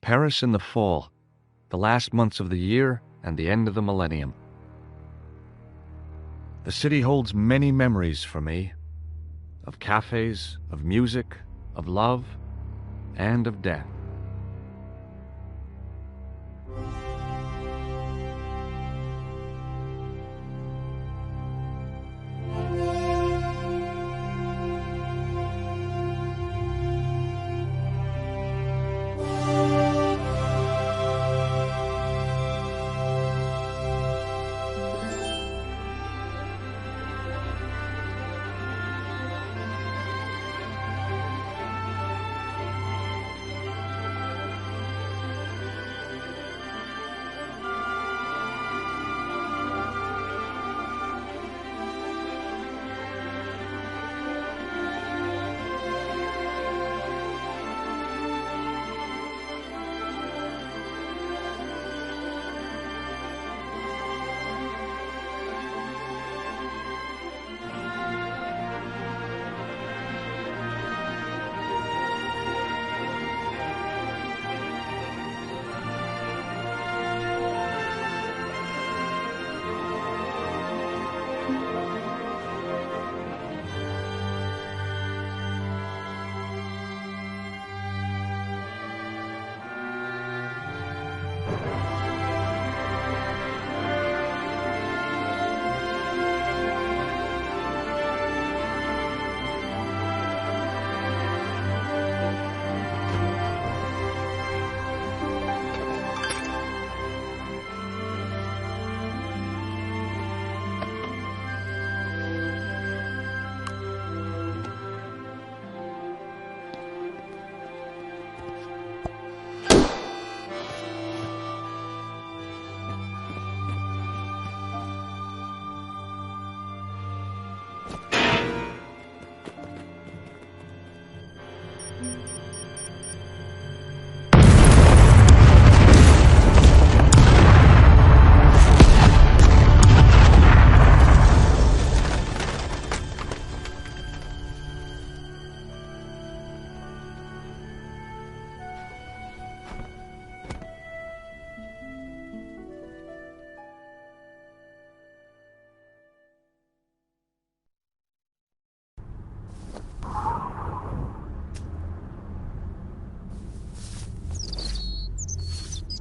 Paris in the fall, the last months of the year and the end of the millennium. The city holds many memories for me, of cafes, of music, of love, and of death.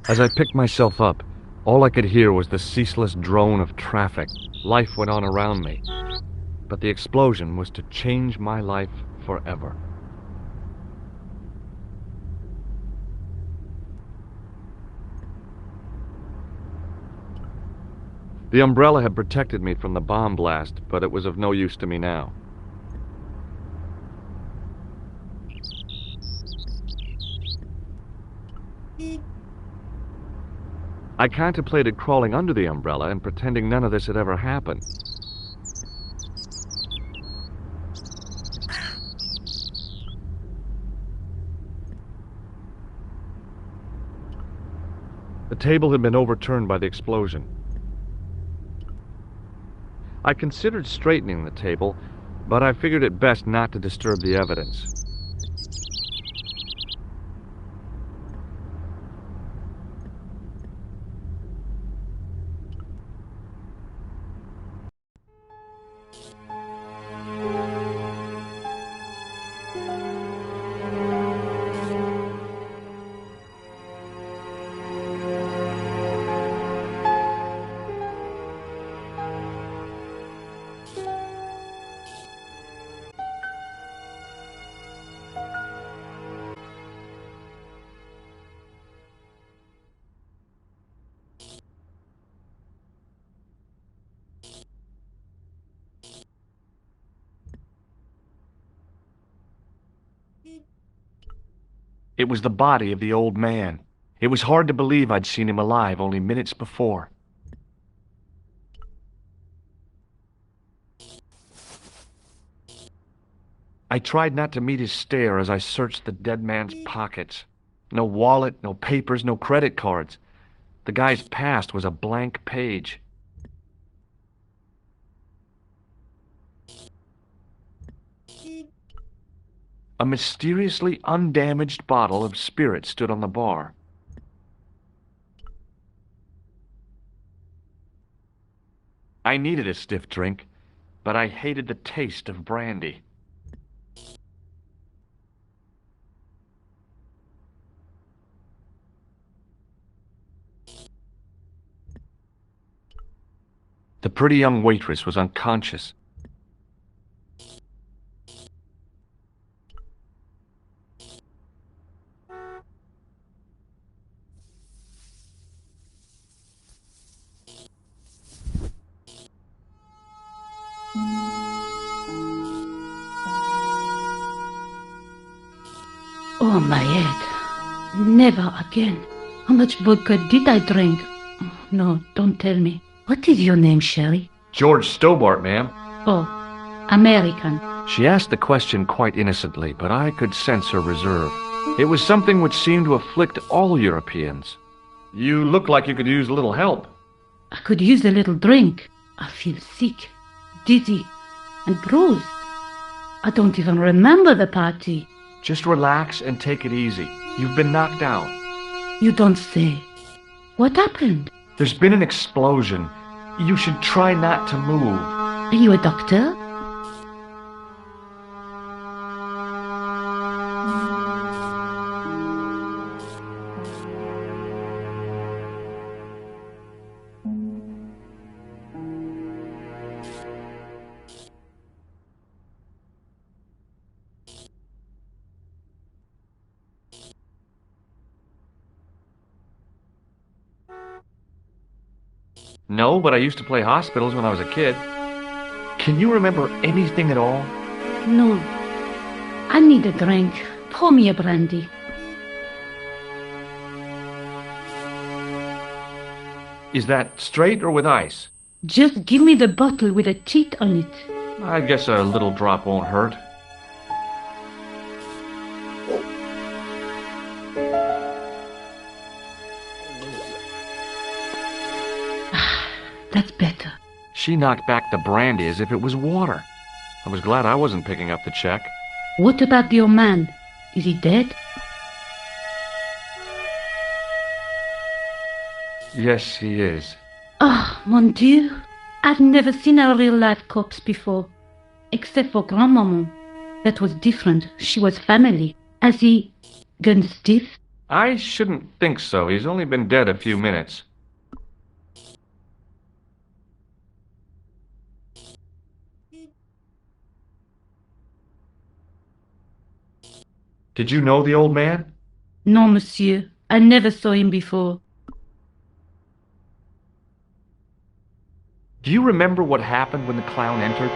As I picked myself up, all I could hear was the ceaseless drone of traffic. Life went on around me, but the explosion was to change my life forever. The umbrella had protected me from the bomb blast, but it was of no use to me now. I contemplated crawling under the umbrella and pretending none of this had ever happened. The table had been overturned by the explosion. I considered straightening the table, but I figured it best not to disturb the evidence. It was the body of the old man. It was hard to believe I'd seen him alive only minutes before. I tried not to meet his stare as I searched the dead man's pockets. No wallet, no papers, no credit cards. The guy's past was a blank page. A mysteriously undamaged bottle of spirit stood on the bar. I needed a stiff drink, but I hated the taste of brandy. The pretty young waitress was unconscious. Oh, my head. Never again. How much vodka did I drink? No, don't tell me. What is your name, Sherry? George Stobart, ma'am. Oh, American. She asked the question quite innocently, but I could sense her reserve. It was something which seemed to afflict all Europeans. You look like you could use a little help. I could use a little drink. I feel sick, dizzy, and bruised. I don't even remember the party. Just relax and take it easy. You've been knocked out. You don't say. What happened? There's been an explosion. You should try not to move. Are you a doctor? No, but I used to play hospitals when I was a kid. Can you remember anything at all? No. I need a drink. Pour me a brandy. Is that straight or with ice? Just give me the bottle with a teat on it. I guess a little drop won't hurt. That's better. She knocked back the brandy as if it was water. I was glad I wasn't picking up the check. What about your man? Is he dead? Yes, he is. Oh, mon Dieu. I've never seen a real-life corpse before. Except for Grandmaman. That was different. She was family. Has he gone stiff? I shouldn't think so. He's only been dead a few minutes. Did you know the old man? No, monsieur. I never saw him before. Do you remember what happened when the clown entered?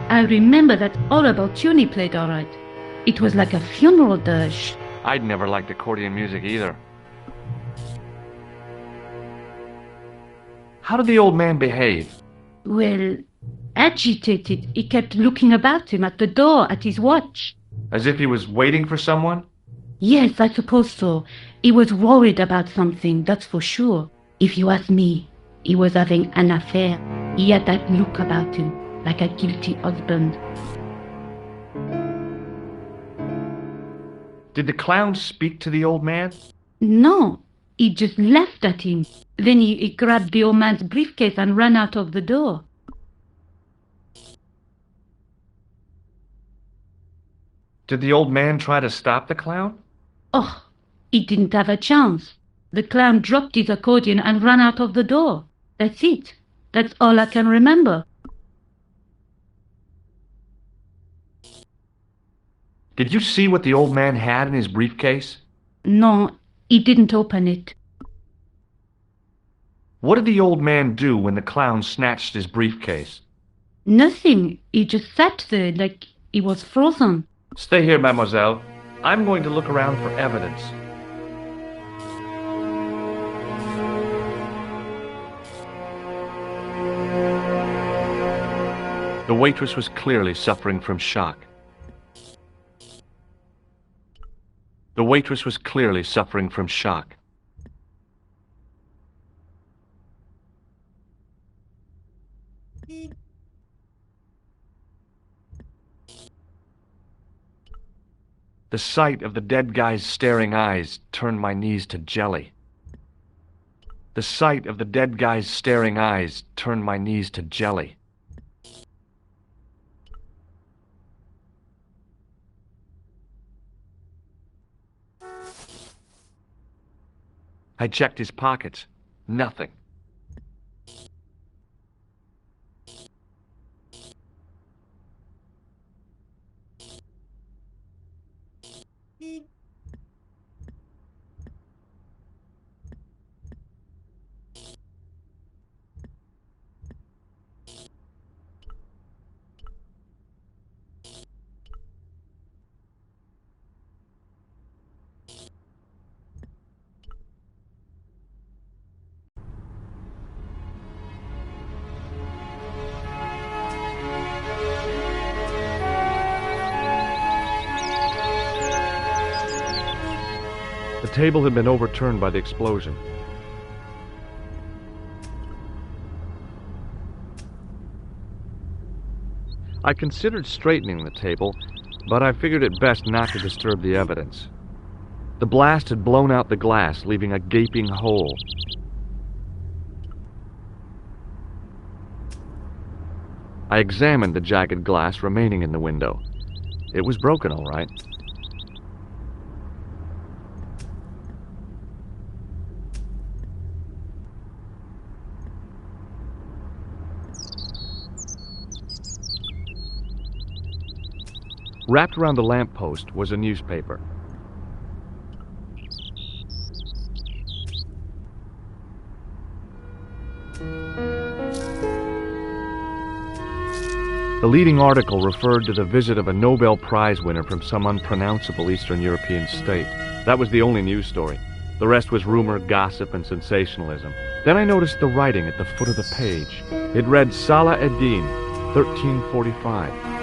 I remember that All About Tuni played all right. It was like a funeral dirge. I'd never liked accordion music either. How did the old man behave? Well, agitated. He kept looking about him at the door, at his watch. As if he was waiting for someone? Yes, I suppose so. He was worried about something, that's for sure. If you ask me, he was having an affair. He had that look about him, like a guilty husband. Did the clown speak to the old man? No, he just laughed at him. Then he grabbed the old man's briefcase and ran out of the door. Did the old man try to stop the clown? Oh, he didn't have a chance. The clown dropped his accordion and ran out of the door. That's it. That's all I can remember. Did you see what the old man had in his briefcase? No, he didn't open it. What did the old man do when the clown snatched his briefcase? Nothing. He just sat there like he was frozen. Stay here, mademoiselle. I'm going to look around for evidence. The waitress was clearly suffering from shock. The waitress was clearly suffering from shock. The sight of the dead guy's staring eyes turned my knees to jelly. The sight of the dead guy's staring eyes turned my knees to jelly. I checked his pockets. Nothing. The table had been overturned by the explosion. I considered straightening the table, but I figured it best not to disturb the evidence. The blast had blown out the glass, leaving a gaping hole. I examined the jagged glass remaining in the window. It was broken, all right. Wrapped around the lamppost was a newspaper. The leading article referred to the visit of a Nobel Prize winner from some unpronounceable Eastern European state. That was the only news story. The rest was rumor, gossip, and sensationalism. Then I noticed the writing at the foot of the page. It read Salah Eddin, 1345.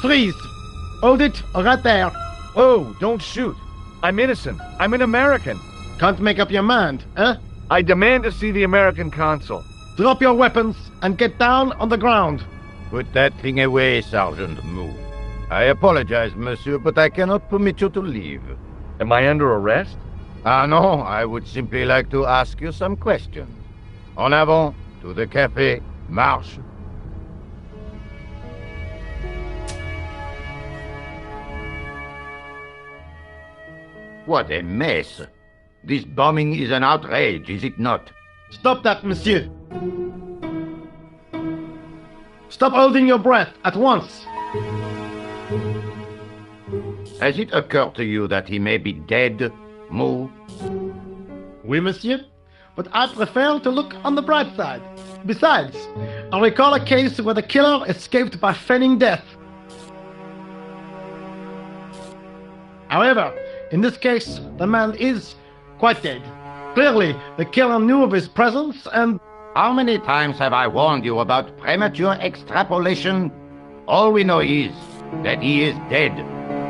Freeze! Hold it, right there. Oh, don't shoot. I'm innocent. I'm an American. Can't make up your mind, eh? I demand to see the American consul. Drop your weapons and get down on the ground. Put that thing away, Sergeant. Move. I apologize, monsieur, but I cannot permit you to leave. Am I under arrest? Ah, no, I would simply like to ask you some questions. En avant, to the café, marche. What a mess. This bombing is an outrage, is it not? Stop that, monsieur. Stop holding your breath at once. Has it occurred to you that he may be dead, Moo? Oui, monsieur. But I prefer to look on the bright side. Besides, I recall a case where the killer escaped by feigning death. However, in this case, the man is quite dead. Clearly, the killer knew of his presence and... How many times have I warned you about premature extrapolation? All we know is that he is dead.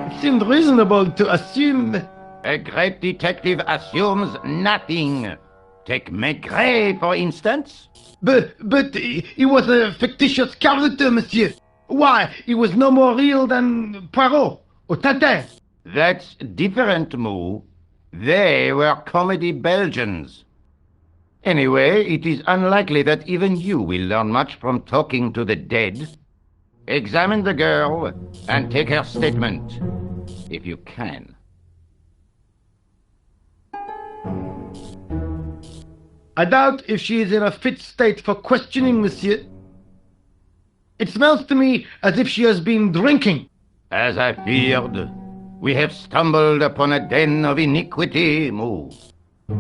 It seemed reasonable to assume... A great detective assumes nothing. Take Maigret, for instance. But he was a fictitious character, monsieur. Why, he was no more real than Poirot or Tintin. That's different, Moo. They were comedy Belgians. Anyway, it is unlikely that even you will learn much from talking to the dead. Examine the girl and take her statement, if you can. I doubt if she is in a fit state for questioning, monsieur. It smells to me as if she has been drinking. As I feared, we have stumbled upon a den of iniquity, Moo.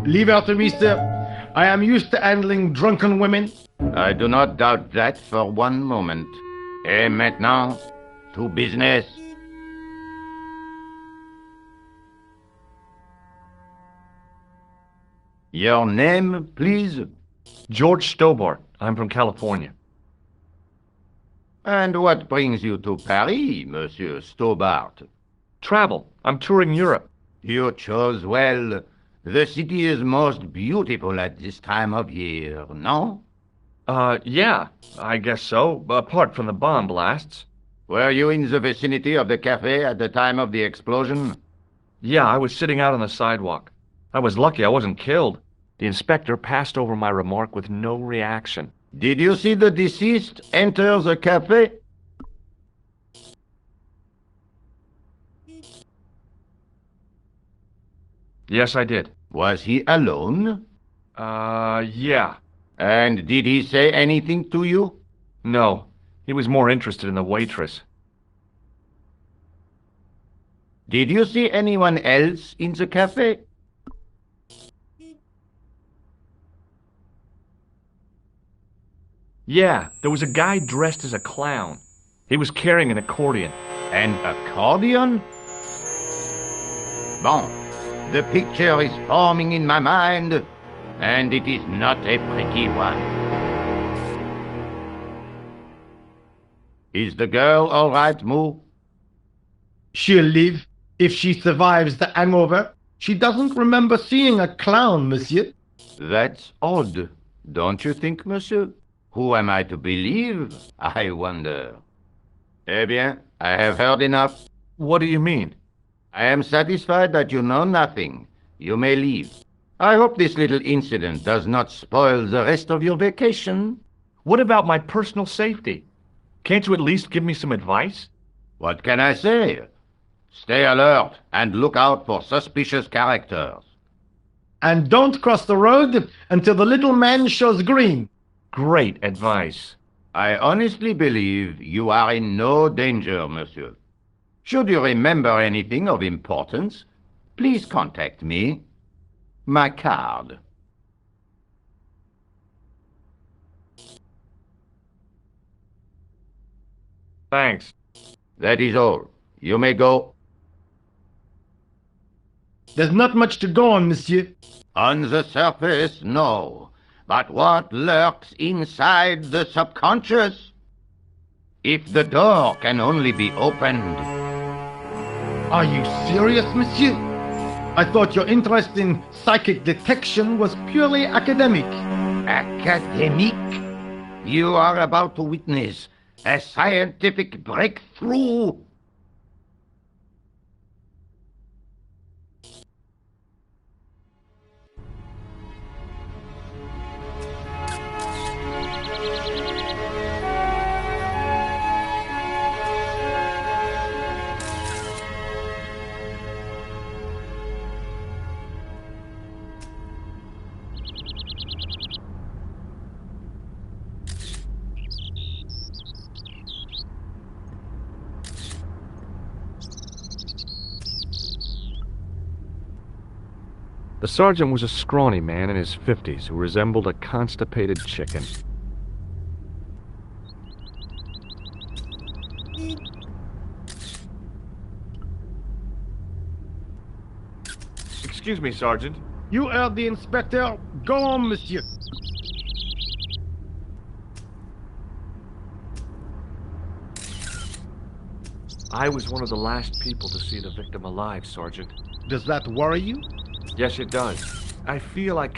Leave her to me, sir. I am used to handling drunken women. I do not doubt that for one moment. Et maintenant, to business. Your name, please? George Stobart. I'm from California. And what brings you to Paris, Monsieur Stobart? Travel. I'm touring Europe. You chose well. The city is most beautiful at this time of year, no? Yeah, I guess so, apart from the bomb blasts. Were you in the vicinity of the cafe at the time of the explosion? Yeah, I was sitting out on the sidewalk. I was lucky I wasn't killed. The inspector passed over my remark with no reaction. Did you see the deceased enter the cafe? Yes, I did. Was he alone? Yeah. And did he say anything to you? No, he was more interested in the waitress. Did you see anyone else in the cafe? Yeah, there was a guy dressed as a clown. He was carrying an accordion. An accordion? Bon, the picture is forming in my mind, and it is not a pretty one. Is the girl all right, Moo? She'll live if she survives the hangover. She doesn't remember seeing a clown, monsieur. That's odd, don't you think, monsieur? Who am I to believe, I wonder? Eh bien, I have heard enough. What do you mean? I am satisfied that you know nothing. You may leave. I hope this little incident does not spoil the rest of your vacation. What about my personal safety? Can't you at least give me some advice? What can I say? Stay alert and look out for suspicious characters. And don't cross the road until the little man shows green. Great advice. I honestly believe you are in no danger, monsieur. Should you remember anything of importance, please contact me. My card. Thanks. That is all. You may go. There's not much to go on, monsieur. On the surface, no. But what lurks inside the subconscious? If the door can only be opened... Are you serious, monsieur? I thought your interest in psychic detection was purely academic. Academic? You are about to witness a scientific breakthrough. The sergeant was a scrawny man in his 50s who resembled a constipated chicken. Excuse me, Sergeant. You heard the inspector. Go on, monsieur. I was one of the last people to see the victim alive, Sergeant. Does that worry you? Yes, it does. I feel I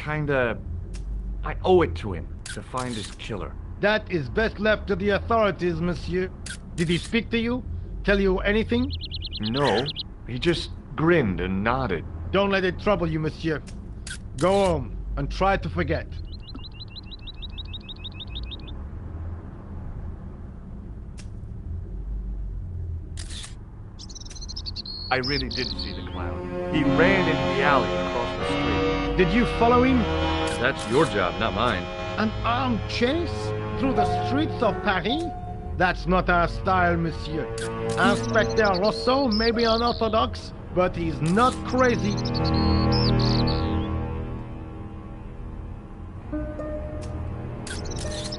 owe it to him to find his killer. That is best left to the authorities, monsieur. Did he speak to you? Tell you anything? No, he just grinned and nodded. Don't let it trouble you, monsieur. Go home and try to forget. I really did see the clown. He ran into the alley across the street. Did you follow him? That's your job, not mine. An armed chase through the streets of Paris? That's not our style, monsieur. Inspector Rousseau may be unorthodox, but he's not crazy.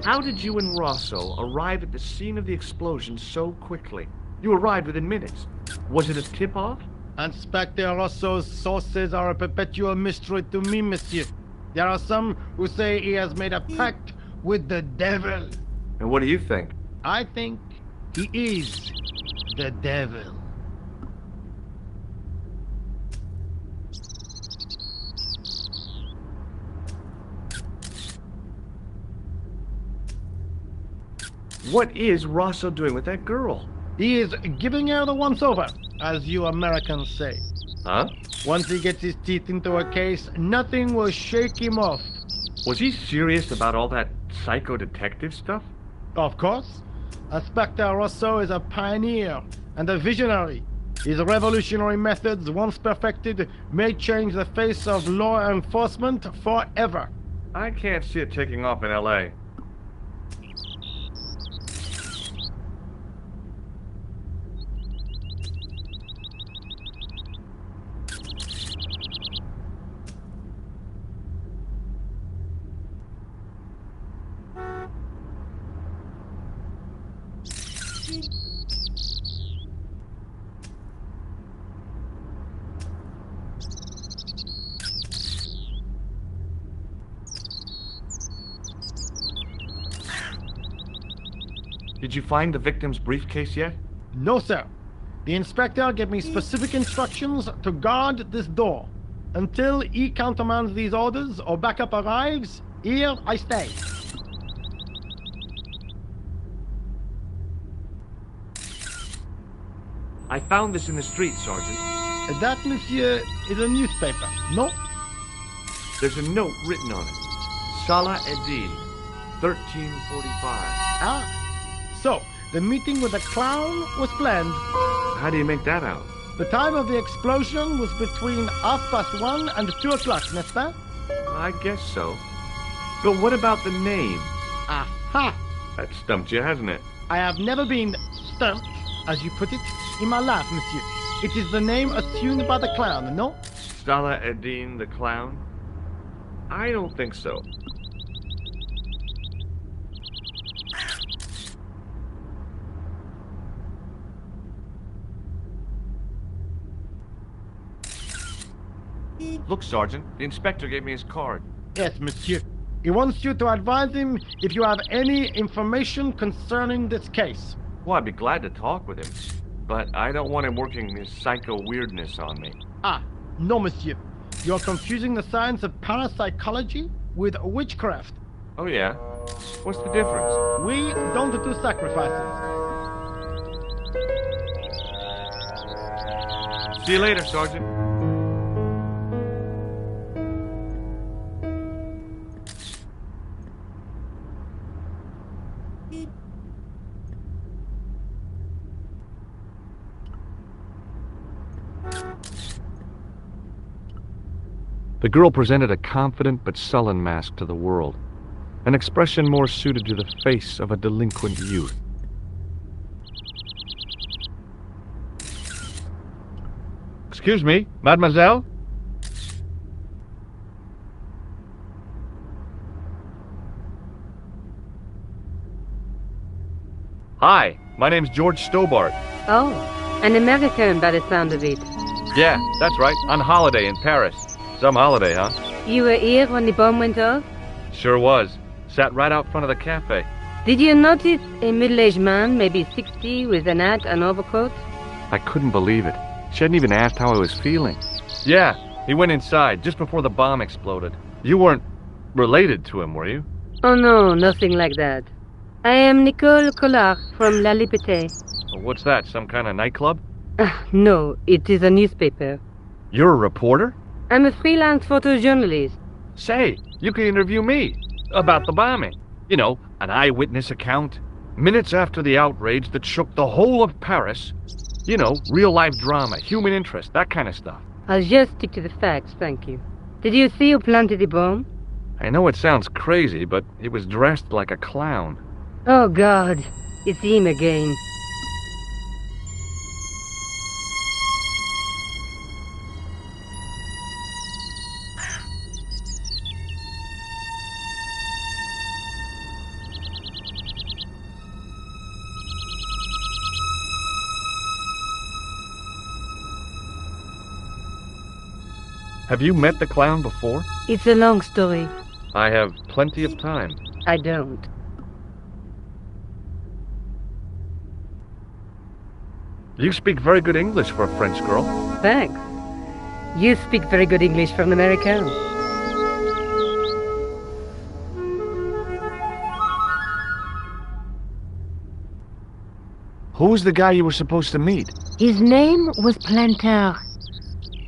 How did you and Rosso arrive at the scene of the explosion so quickly? You arrived within minutes. Was it a tip-off? Inspector Rousseau's sources are a perpetual mystery to me, monsieur. There are some who say he has made a pact with the devil. And what do you think? I think he is the devil. What is Rosso doing with that girl? He is giving her the once-over, as you Americans say. Huh? Once he gets his teeth into a case, nothing will shake him off. Was he serious about all that psycho-detective stuff? Of course. Inspector Rousseau is a pioneer and a visionary. His revolutionary methods, once perfected, may change the face of law enforcement forever. I can't see it taking off in L.A. Did you find the victim's briefcase yet? No, sir. The inspector gave me specific instructions to guard this door. Until he countermands these orders or backup arrives, here I stay. I found this in the street, Sergeant. That, monsieur, is a newspaper, no? There's a note written on it. Salah Eddin, 1345. Ah. So, the meeting with the clown was planned. How do you make that out? The time of the explosion was between 1:30 and 2 o'clock, n'est-ce pas? I guess so. But what about the name? Aha! That stumped you, hasn't it? I have never been stumped, as you put it, in my life, monsieur. It is the name assumed by the clown, no? Salah Eddin the clown? I don't think so. Look, Sergeant, the inspector gave me his card. Yes, monsieur. He wants you to advise him if you have any information concerning this case. Well, I'd be glad to talk with him, but I don't want him working his psycho weirdness on me. Ah, no, monsieur. You're confusing the science of parapsychology with witchcraft. Oh, yeah? What's the difference? We don't do sacrifices. See you later, Sergeant. The girl presented a confident but sullen mask to the world, an expression more suited to the face of a delinquent youth. Excuse me, mademoiselle? Hi, my name's George Stobart. Oh, an American by the sound of it. Yeah, that's right, on holiday in Paris. Some holiday, huh? You were here when the bomb went off? Sure was. Sat right out front of the cafe. Did you notice a middle-aged man, maybe 60, with an hat and overcoat? I couldn't believe it. She hadn't even asked how I was feeling. Yeah, he went inside just before the bomb exploded. You weren't related to him, were you? Oh no, nothing like that. I am Nicole Collard from La Liberté. Well, what's that, some kind of nightclub? No, it is a newspaper. You're a reporter? I'm a freelance photojournalist. Say, you could interview me about the bombing. You know, an eyewitness account. Minutes after the outrage that shook the whole of Paris. You know, real-life drama, human interest, that kind of stuff. I'll just stick to the facts, thank you. Did you see who planted the bomb? I know it sounds crazy, but he was dressed like a clown. Oh God, it's him again. Have you met the clown before? It's a long story. I have plenty of time. I don't. You speak very good English for a French girl. Thanks. You speak very good English for an American. Who was the guy you were supposed to meet? His name was Planter.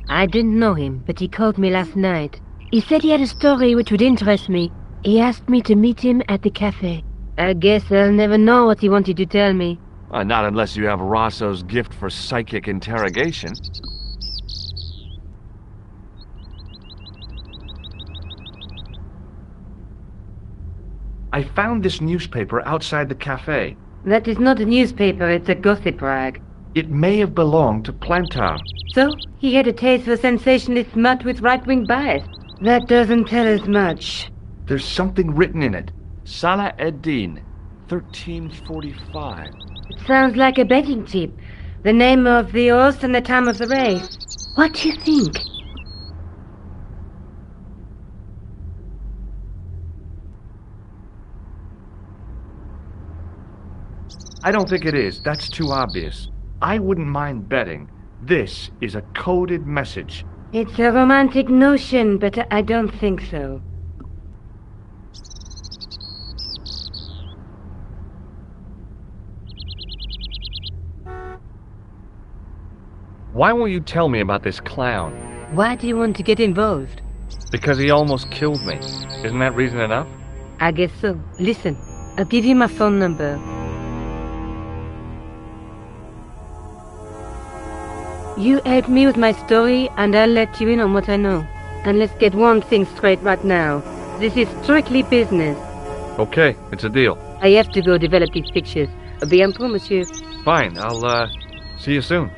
I didn't know him, but he called me last night. He said he had a story which would interest me. He asked me to meet him at the cafe. I guess I'll never know what he wanted to tell me. Not unless you have Rosso's gift for psychic interrogation. I found this newspaper outside the cafe. That is not a newspaper, it's a gossip rag. It may have belonged to Plantar. So, he had a taste for sensationalist smut with right-wing bias. That doesn't tell us much. There's something written in it. Salah Eddin, 1345. It sounds like a betting tip. The name of the horse and the time of the race. What do you think? I don't think it is. That's too obvious. I wouldn't mind betting this is a coded message. It's a romantic notion, but I don't think so. Why won't you tell me about this clown? Why do you want to get involved? Because he almost killed me. Isn't that reason enough? I guess so. Listen, I'll give you my phone number. You help me with my story, and I'll let you in on what I know. And let's get one thing straight right now. This is strictly business. Okay, it's a deal. I have to go develop these pictures. À bientôt, monsieur. Fine, I'll, see you soon.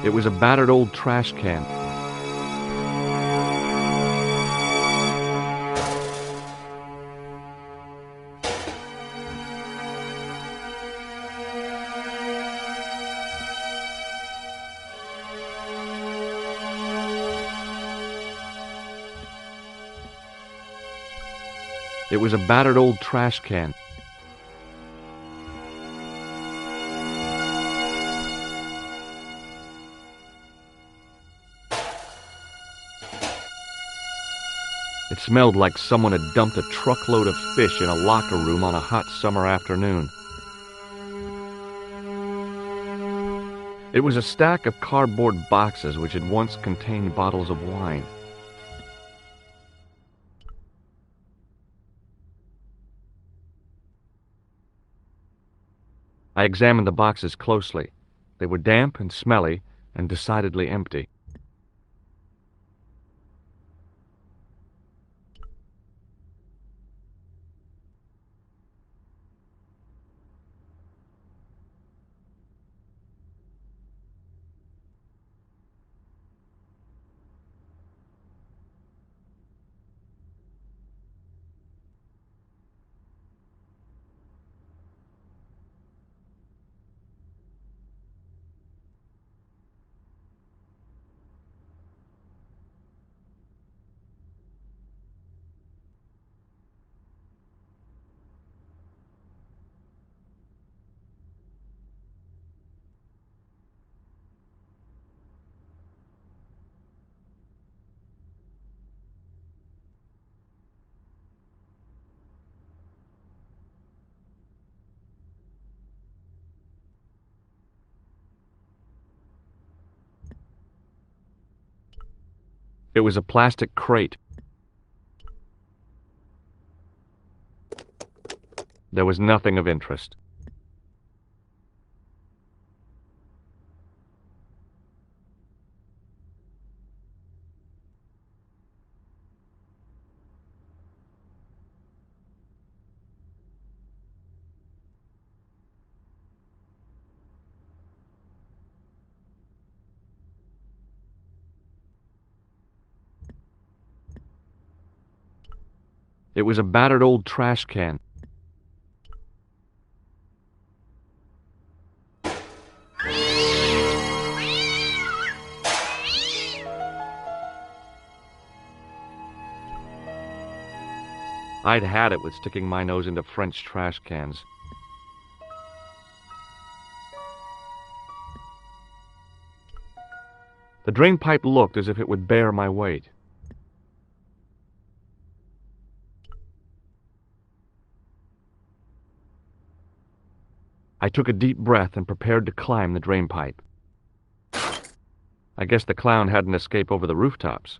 It was a battered old trash can. It was a battered old trash can. It smelled like someone had dumped a truckload of fish in a locker room on a hot summer afternoon. It was a stack of cardboard boxes which had once contained bottles of wine. I examined the boxes closely. They were damp and smelly and decidedly empty. It was a plastic crate. There was nothing of interest. It was a battered old trash can. I'd had it with sticking my nose into French trash cans. The drain pipe looked as if it would bear my weight. I took a deep breath and prepared to climb the drain pipe. I guess the clown had an escape over the rooftops.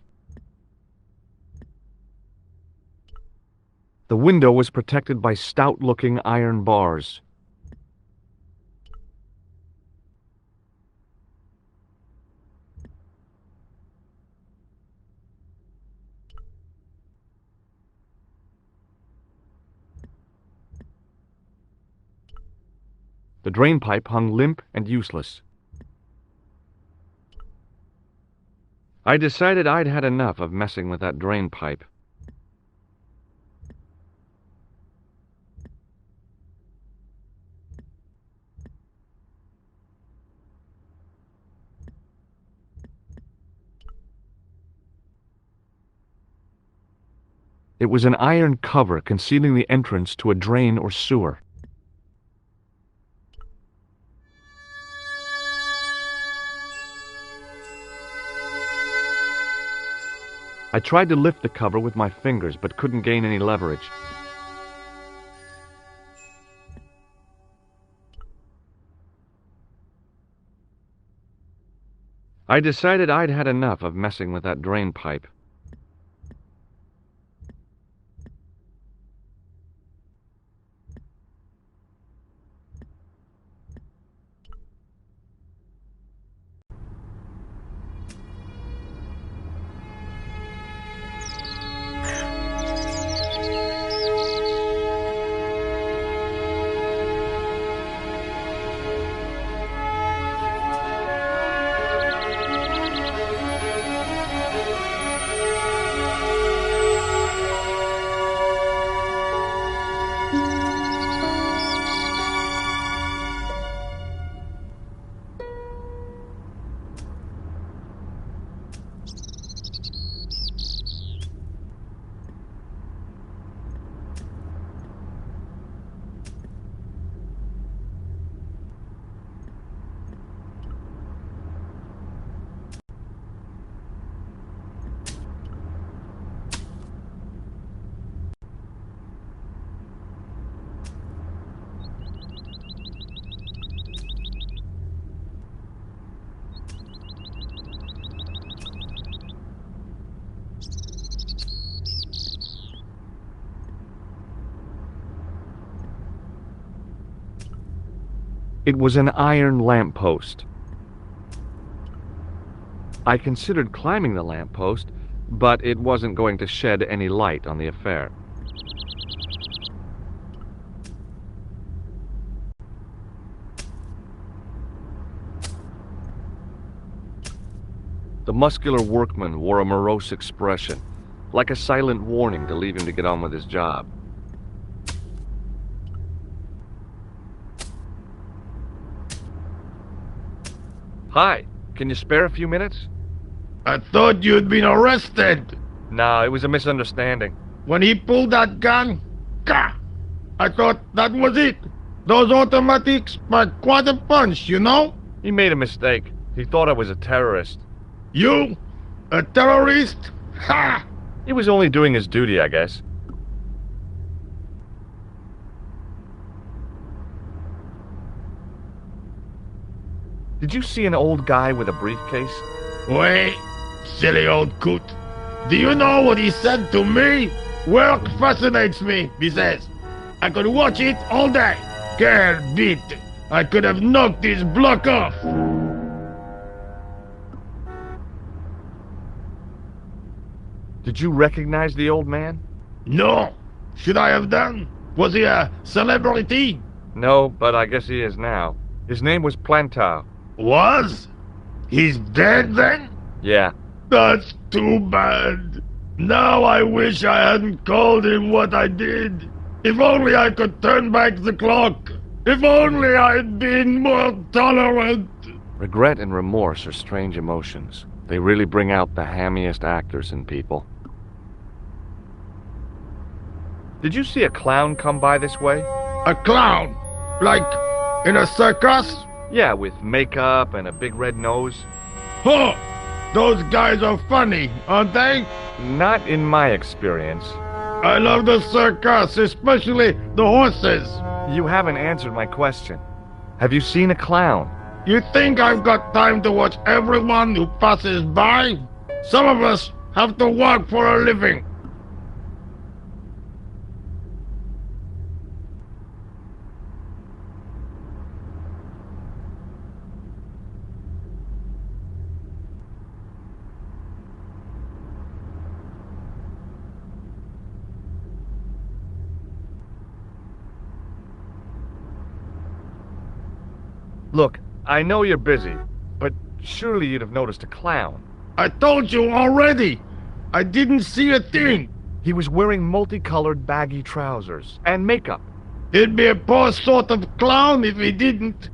The window was protected by stout-looking iron bars. The drain pipe hung limp and useless. I decided I'd had enough of messing with that drain pipe. It was an iron cover concealing the entrance to a drain or sewer. I tried to lift the cover with my fingers, but couldn't gain any leverage. I decided I'd had enough of messing with that drain pipe. It was an iron lamppost. I considered climbing the lamppost, but it wasn't going to shed any light on the affair. The muscular workman wore a morose expression, like a silent warning to leave him to get on with his job. Hi, can you spare a few minutes? I thought you'd been arrested. No, it was a misunderstanding. When he pulled that gun, I thought that was it. Those automatics pack quite a punch, you know? He made a mistake. He thought I was a terrorist. You? A terrorist? Ha! He was only doing his duty, I guess. Did you see an old guy with a briefcase? Wait, silly old coot. Do you know what he said to me? Work fascinates me, he says. I could watch it all day. Quel bit. I could have knocked his block off. Did you recognize the old man? No. Should I have done? Was he a celebrity? No, but I guess he is now. His name was Plantar. Was? He's dead then? Yeah. That's too bad. Now I wish I hadn't called him what I did. If only I could turn back the clock. If only I'd been more tolerant. Regret and remorse are strange emotions. They really bring out the hammiest actors in people. Did you see a clown come by this way? A clown? Like in a circus? Yeah, with makeup and a big red nose. Huh! Those guys are funny, aren't they? Not in my experience. I love the circus, especially the horses. You haven't answered my question. Have you seen a clown? You think I've got time to watch everyone who passes by? Some of us have to work for a living. Look, I know you're busy, but surely you'd have noticed a clown. I told you already. I didn't see a thing. He was wearing multicolored baggy trousers and makeup. He'd be a poor sort of clown if he didn't.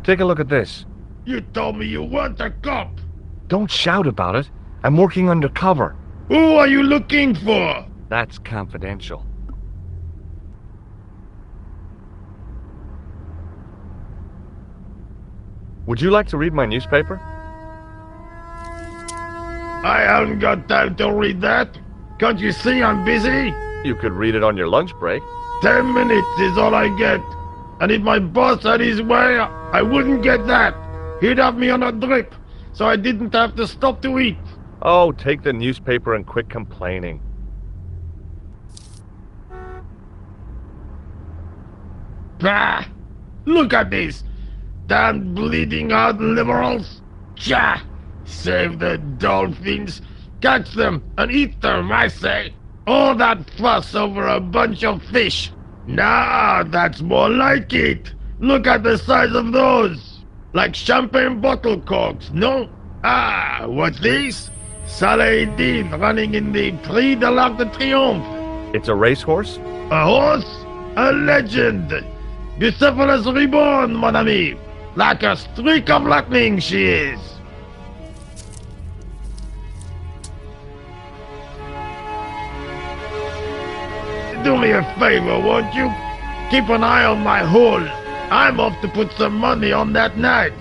Take a look at this. You told me you weren't a cop. Don't shout about it. I'm working undercover. Who are you looking for? That's confidential. Would you like to read my newspaper? I haven't got time to read that. Can't you see I'm busy? You could read it on your lunch break. 10 minutes is all I get. And if my boss had his way, I wouldn't get that. He'd have me on a drip, so I didn't have to stop to eat. Oh, take the newspaper and quit complaining. Bah! Look at this! Damn bleeding heart liberals! Cha! Save the dolphins! Catch them and eat them, I say! All that fuss over a bunch of fish! Nah, that's more like it! Look at the size of those! Like champagne bottle corks, no? Ah, what's this? Saladin running in the Prix de l'Arc de Triomphe. It's a racehorse? A horse? A legend! Bucephalus reborn, mon ami! Like a streak of lightning she is! Do me a favor, won't you? Keep an eye on my hole. I'm off to put some money on that nag.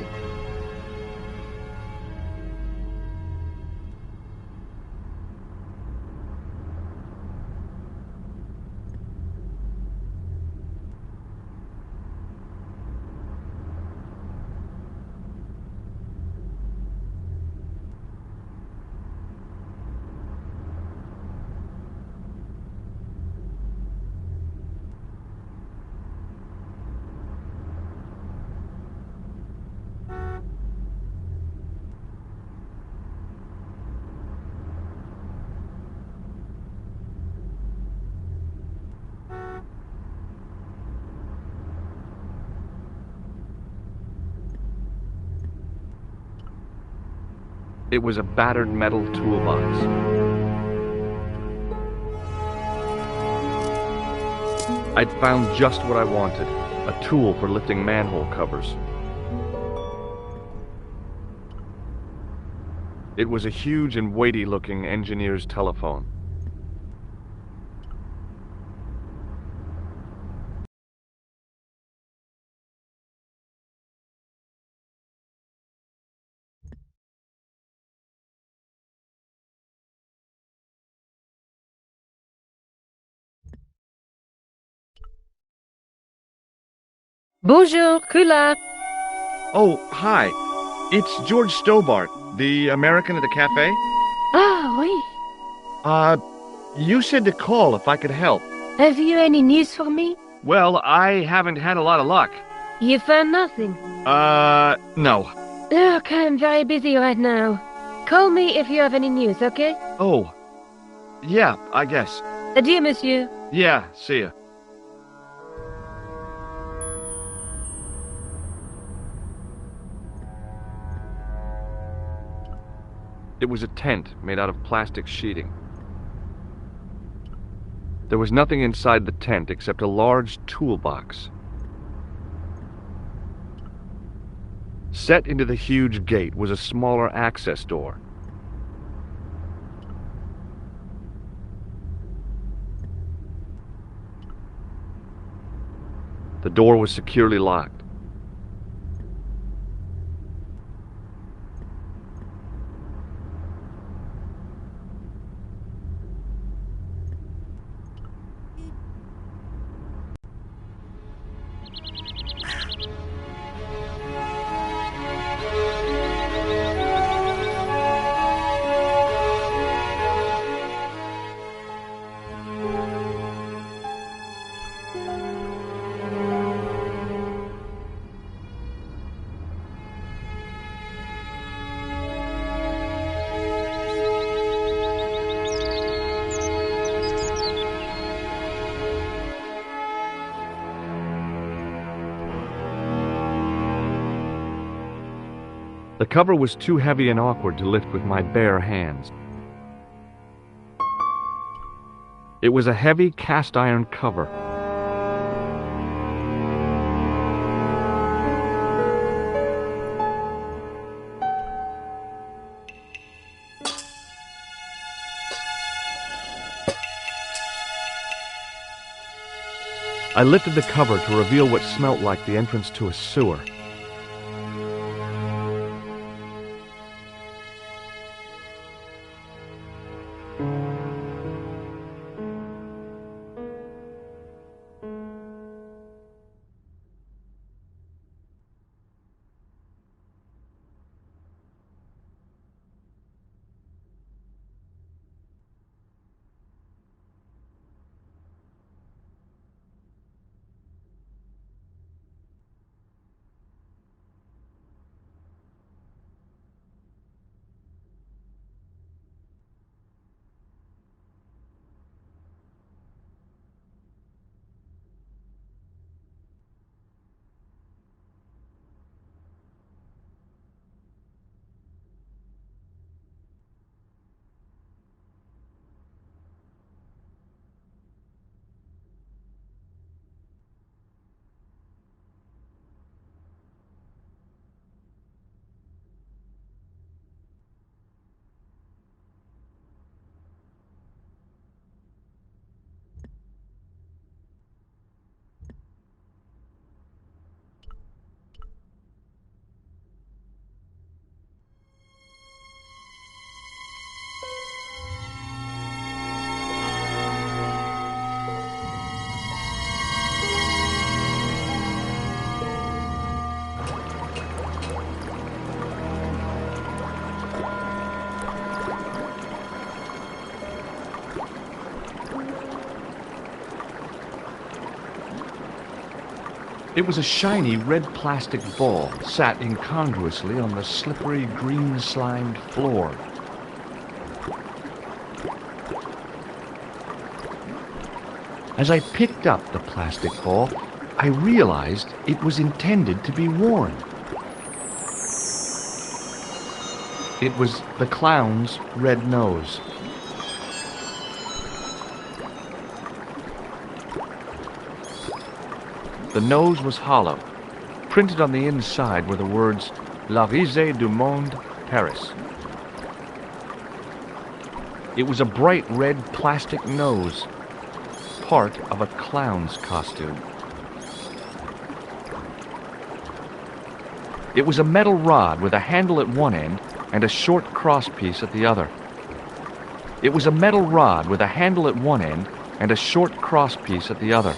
It was a battered metal toolbox. I'd found just what I wanted, a tool for lifting manhole covers. It was a huge and weighty-looking engineer's telephone. Bonjour, Kula. Oh, hi. It's George Stobart, the American at the cafe. Ah, oui. You said to call if I could help. Have you any news for me? Well, I haven't had a lot of luck. You found nothing? No. Look, I'm very busy right now. Call me if you have any news, okay? Oh. Yeah, I guess. Adieu, monsieur. Yeah, see ya. It was a tent made out of plastic sheeting. There was nothing inside the tent except a large toolbox. Set into the huge gate was a smaller access door. The door was securely locked. The cover was too heavy and awkward to lift with my bare hands. It was a heavy cast iron cover. I lifted the cover to reveal what smelt like the entrance to a sewer. It was a shiny red plastic ball sat incongruously on the slippery green-slimed floor. As I picked up the plastic ball, I realized it was intended to be worn. It was the clown's red nose. The nose was hollow. Printed on the inside were the words, La Risée du Monde, Paris. It was a bright red plastic nose, part of a clown's costume. It was a metal rod with a handle at one end and a short crosspiece at the other. It was a metal rod with a handle at one end and a short crosspiece at the other.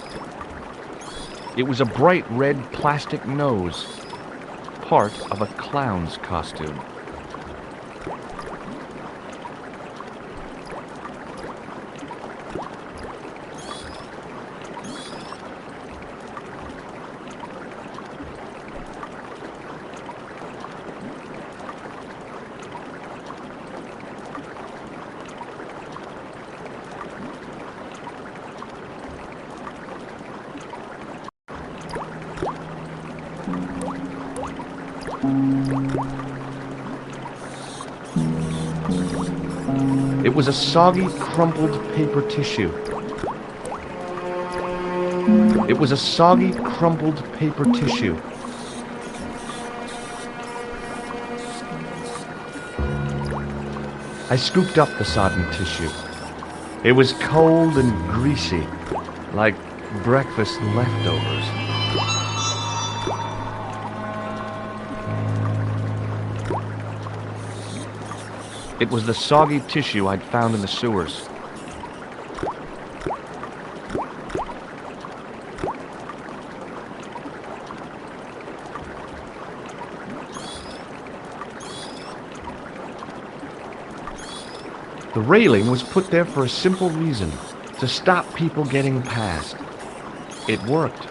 It was a bright red plastic nose, part of a clown's costume. It was a soggy, crumpled paper tissue. It was a soggy, crumpled paper tissue. I scooped up the sodden tissue. It was cold and greasy, like breakfast leftovers. It was the soggy tissue I'd found in the sewers. The railing was put there for a simple reason, to stop people getting past. It worked.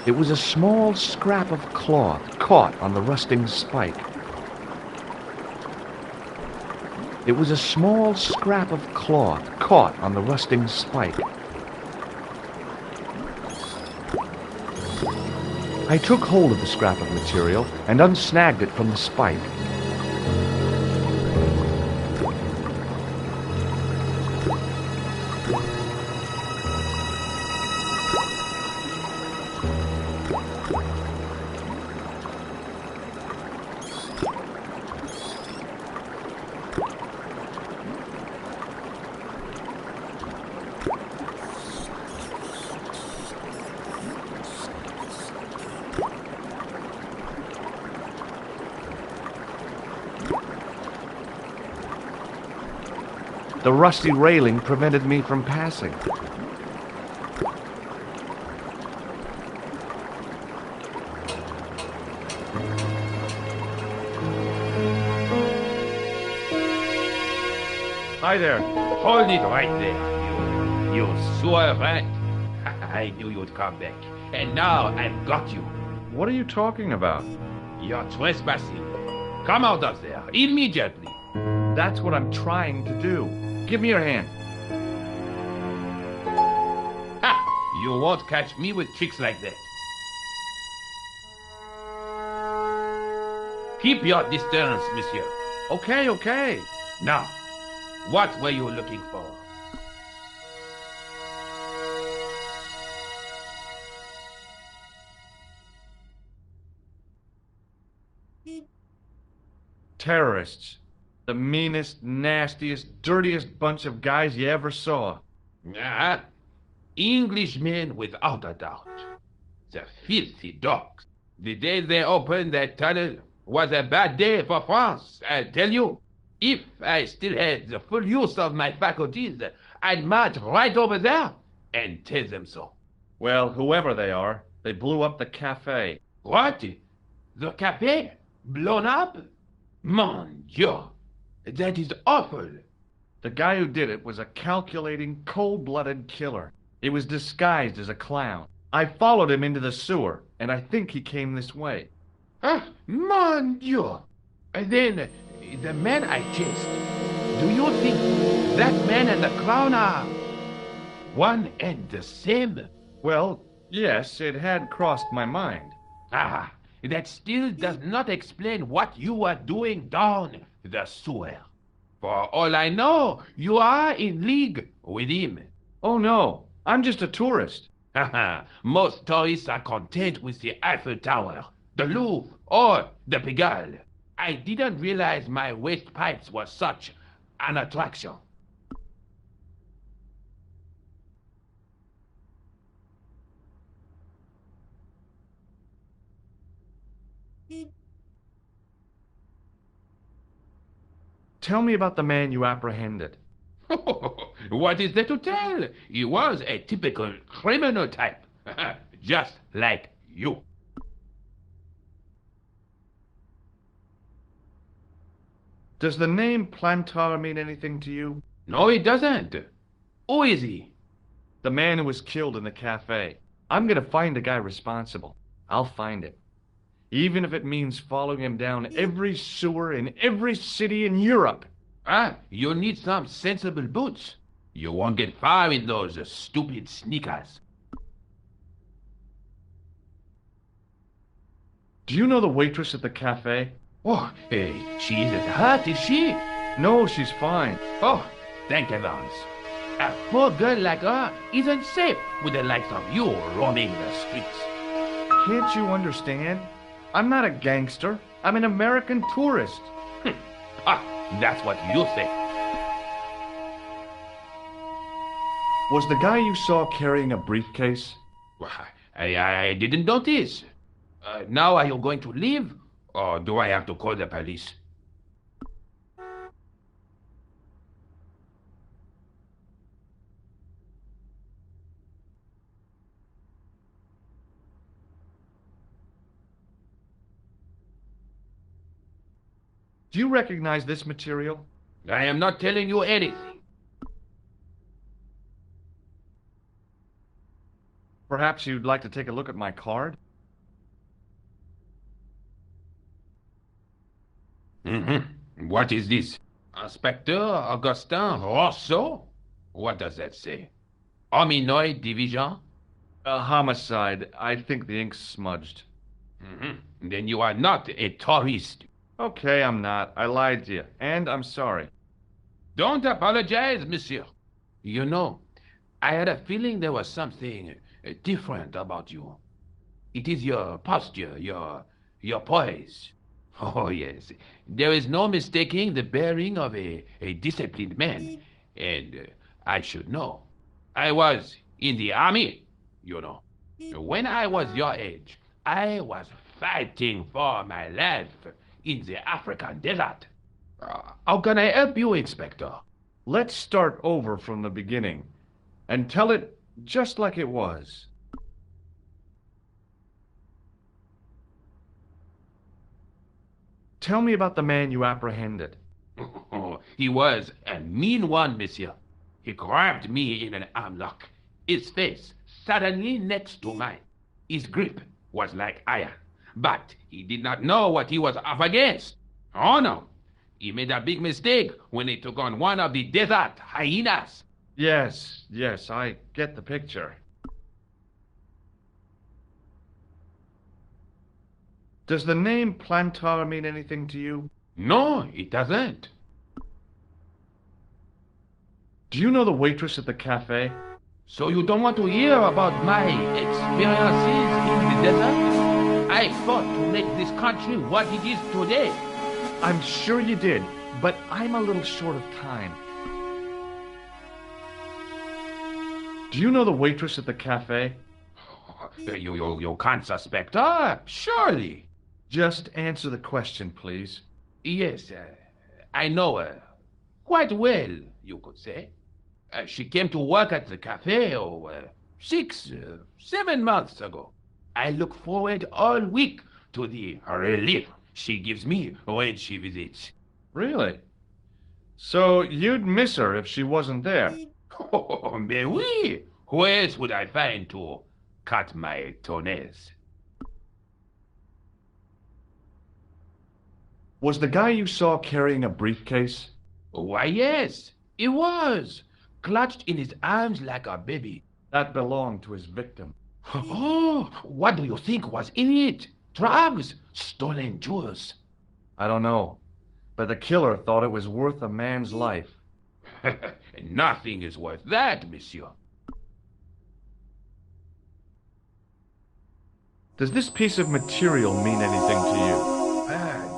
It was a small scrap of cloth caught on the rusting spike. It was a small scrap of cloth caught on the rusting spike. I took hold of the scrap of material and unsnagged it from the spike. The rusty railing prevented me from passing. Hi there. Hold it right there, you sewer rat. I knew you'd come back. And now I've got you. What are you talking about? You're trespassing. Come out of there, immediately. That's what I'm trying to do. Give me your hand. Ha! You won't catch me with tricks like that. Keep your distance, monsieur. Okay, okay. Now, what were you looking for? Terrorists. The meanest, nastiest, dirtiest bunch of guys you ever saw. Ah, Englishmen without a doubt. The filthy dogs. The day they opened that tunnel was a bad day for France, I tell you. If I still had the full use of my faculties, I'd march right over there and tell them so. Well, whoever they are, they blew up the cafe. What? The café? Blown up? Mon Dieu! That is awful. The guy who did it was a calculating, cold-blooded killer. He was disguised as a clown. I followed him into the sewer, and I think he came this way. Ah, mon Dieu! Then, the man I chased, do you think that man and the clown are one and the same? Well, yes, it had crossed my mind. Ah, that still does not explain what you were doing down the sewer. For all I know, you are in league with him. Oh no, I'm just a tourist. Haha, most tourists are content with the Eiffel Tower, the Louvre, or the Pigalle. I didn't realize my waste pipes were such an attraction. Tell me about the man you apprehended. What is there to tell? He was a typical criminal type, just like you. Does the name Plantar mean anything to you? No, it doesn't. Who is he? The man who was killed in the cafe. I'm gonna find the guy responsible. I'll find him. Even if it means following him down every sewer in every city in Europe. Ah, you need some sensible boots. You won't get far in those stupid sneakers. Do you know the waitress at the cafe? Oh, hey, she isn't hurt, is she? No, she's fine. Oh, thank heavens. A poor girl like her isn't safe with the likes of you roaming the streets. Can't you understand? I'm not a gangster. I'm an American tourist. Ah, that's what you say. Was the guy you saw carrying a briefcase? Well, I didn't notice. Now are you going to leave? Or do I have to call the police? Do you recognize this material? I am not telling you anything. Perhaps you'd like to take a look at my card? What is this? Inspector Augustin Rousseau? What does that say? Hominoid Division? A homicide. I think the ink's smudged. Then you are not a tourist. Okay, I'm not. I lied to you, and I'm sorry. Don't apologize, monsieur. You know, I had a feeling there was something different about you. It is your posture, your poise. Oh, yes. There is no mistaking the bearing of a disciplined man. And I should know. I was in the army, you know. When I was your age, I was fighting for my life in the African desert. How can I help you, Inspector? Let's start over from the beginning and tell it just like it was. Tell me about the man you apprehended. He was a mean one, monsieur. He grabbed me in an armlock, his face suddenly next to mine. His grip was like iron, but he did not know what he was up against. Oh no, he made a big mistake when he took on one of the desert hyenas. Yes, I get the picture. Does the name Plantar mean anything to you? No, it doesn't. Do you know the waitress at the cafe? So you don't want to hear about my experiences in the desert? I fought to make this country what it is today. I'm sure you did, but I'm a little short of time. Do you know the waitress at the cafe? You can't suspect her, surely. Just answer the question, please. Yes, I know her. Quite well, you could say. She came to work at the cafe 7 months ago. I look forward all week to the relief she gives me when she visits. Really? So you'd miss her if she wasn't there? Oh, mais oui! Who else would I find to cut my toenails? Was the guy you saw carrying a briefcase? Why, yes, it was. Clutched in his arms like a baby. That belonged to his victim. Oh, what do you think was in it? Drugs, stolen jewels. I don't know, but the killer thought it was worth a man's life. Nothing is worth that, monsieur. Does this piece of material mean anything to you?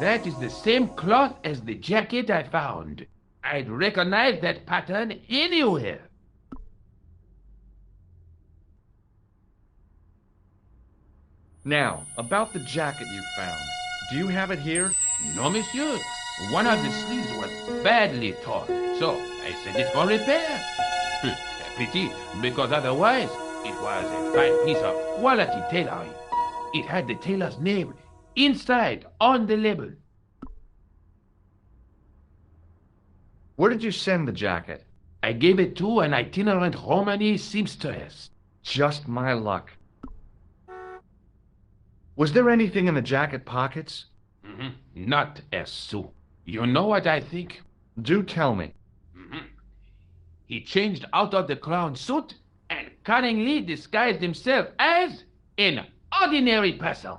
That is the same cloth as the jacket I found. I'd recognize that pattern anywhere. Now, about the jacket you found. Do you have it here? No, monsieur. One of the sleeves was badly torn, so I sent it for repair. Pity, because otherwise it was a fine piece of quality tailoring. It had the tailor's name inside on the label. Where did you send the jacket? I gave it to an itinerant Romany seamstress. Just my luck. Was there anything in the jacket pockets? Not a sou. You know what I think? Do tell me. He changed out of the clown suit and cunningly disguised himself as an ordinary person.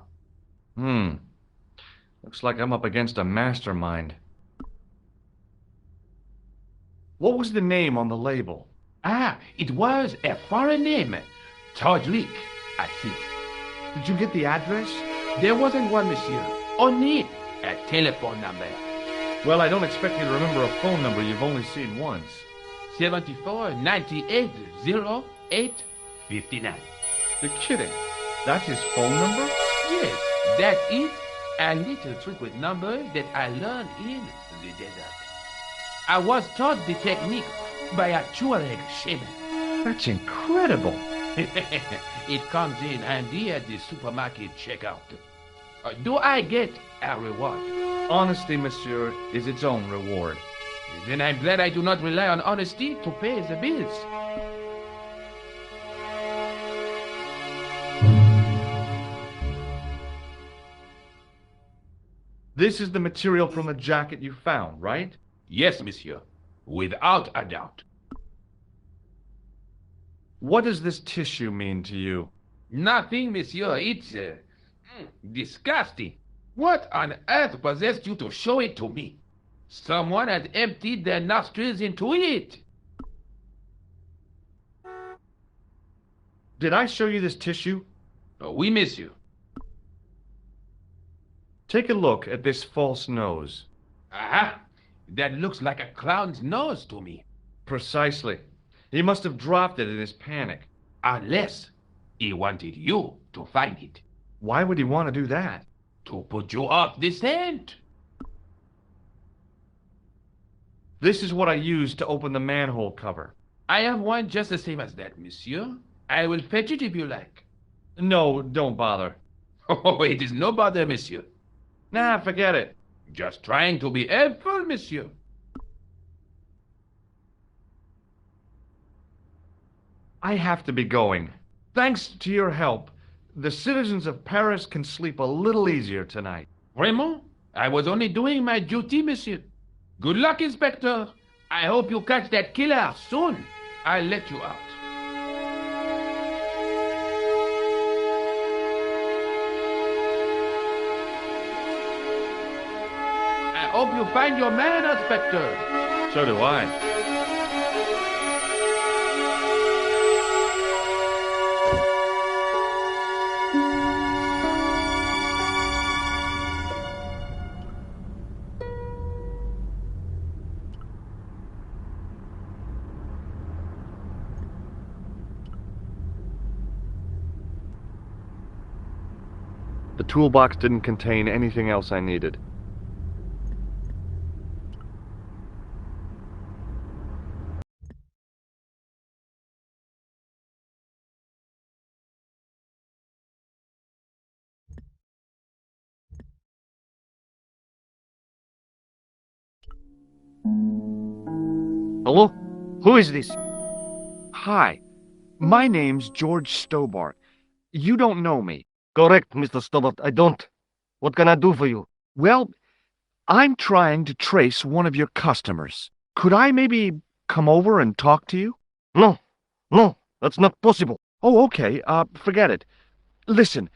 Looks like I'm up against a mastermind. What was the name on the label? It was a foreign name. Todlik, I think. Did you get the address? There wasn't one, monsieur. Only a telephone number. Well, I don't expect you to remember a phone number you've only seen once. 74 98 08 59. You're kidding. That's his phone number? Yes, that's it. A little trick with numbers that I learned in the desert. I was taught the technique by a Tuareg shaman. That's incredible. It comes in handy at the supermarket checkout. Do I get a reward? Honesty, monsieur, is its own reward. Then I'm glad I do not rely on honesty to pay the bills. This is the material from the jacket you found, right? Yes, monsieur. Without a doubt. What does this tissue mean to you? Nothing, monsieur. It's disgusting. What on earth possessed you to show it to me? Someone had emptied their nostrils into it. Did I show you this tissue? Oui, monsieur. Take a look at this false nose. Aha! That looks like a clown's nose to me. Precisely. He must have dropped it in his panic. Unless he wanted you to find it. Why would he want to do that? To put you off the scent. This is what I used to open the manhole cover. I have one just the same as that, monsieur. I will fetch it if you like. No, don't bother. Oh, it is no bother, monsieur. Nah, forget it. Just trying to be helpful, monsieur. I have to be going. Thanks to your help, the citizens of Paris can sleep a little easier tonight. Vraiment? I was only doing my duty, monsieur. Good luck, Inspector. I hope you catch that killer soon. I'll let you out. I hope you find your man, Inspector. So do I. The toolbox didn't contain anything else I needed. Hello? Who is this? Hi, my name's George Stobart. You don't know me. Correct, Mr. Stobart, I don't. What can I do for you? Well, I'm trying to trace one of your customers. Could I maybe come over and talk to you? No, that's not possible. Oh, okay, forget it. Listen,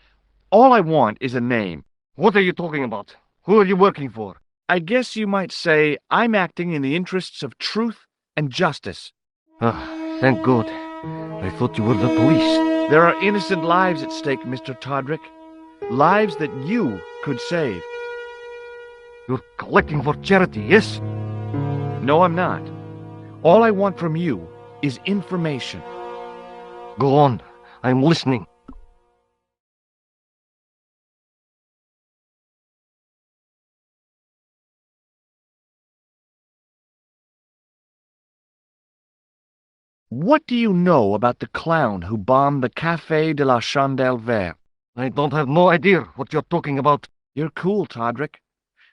all I want is a name. What are you talking about? Who are you working for? I guess you might say I'm acting in the interests of truth and justice. Thank God. I thought you were the police. There are innocent lives at stake, Mr. Todrick. Lives that you could save. You're collecting for charity, yes? No, I'm not. All I want from you is information. Go on. I'm listening. What do you know about the clown who bombed the Café de la Chandelle Verte? I don't have no idea what you're talking about. You're cool, Todrick.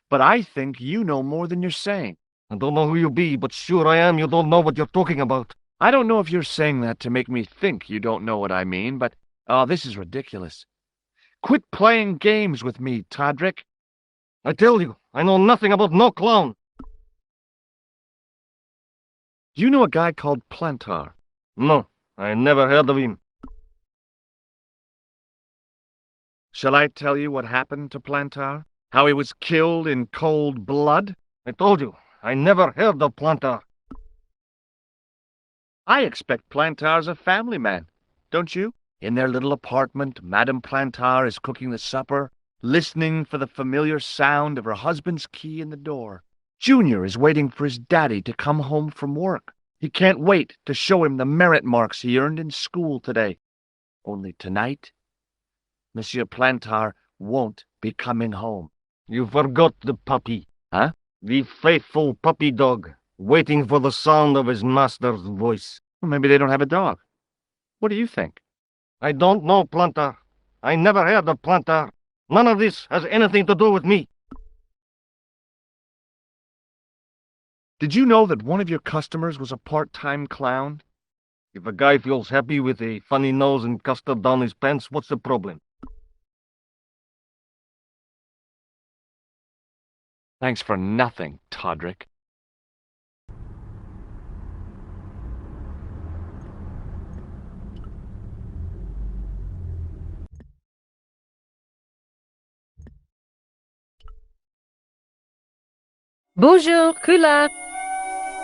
But I think you know more than you're saying. I don't know who you be, but sure I am you don't know what you're talking about. I don't know if you're saying that to make me think you don't know what I mean, but, this is ridiculous. Quit playing games with me, Todrick. I tell you, I know nothing about no clown. Do you know a guy called Plantar? No, I never heard of him. Shall I tell you what happened to Plantar? How he was killed in cold blood? I told you, I never heard of Plantar. I expect Plantar's a family man, don't you? In their little apartment, Madame Plantar is cooking the supper, listening for the familiar sound of her husband's key in the door. Junior is waiting for his daddy to come home from work. He can't wait to show him the merit marks he earned in school today. Only tonight, Monsieur Plantar won't be coming home. You forgot the puppy. Huh? The faithful puppy dog, waiting for the sound of his master's voice. Well, maybe they don't have a dog. What do you think? I don't know Plantar. I never heard of Plantar. None of this has anything to do with me. Did you know that one of your customers was a part-time clown? If a guy feels happy with a funny nose and custard down his pants, what's the problem? Thanks for nothing, Todrick. Bonjour, Kula.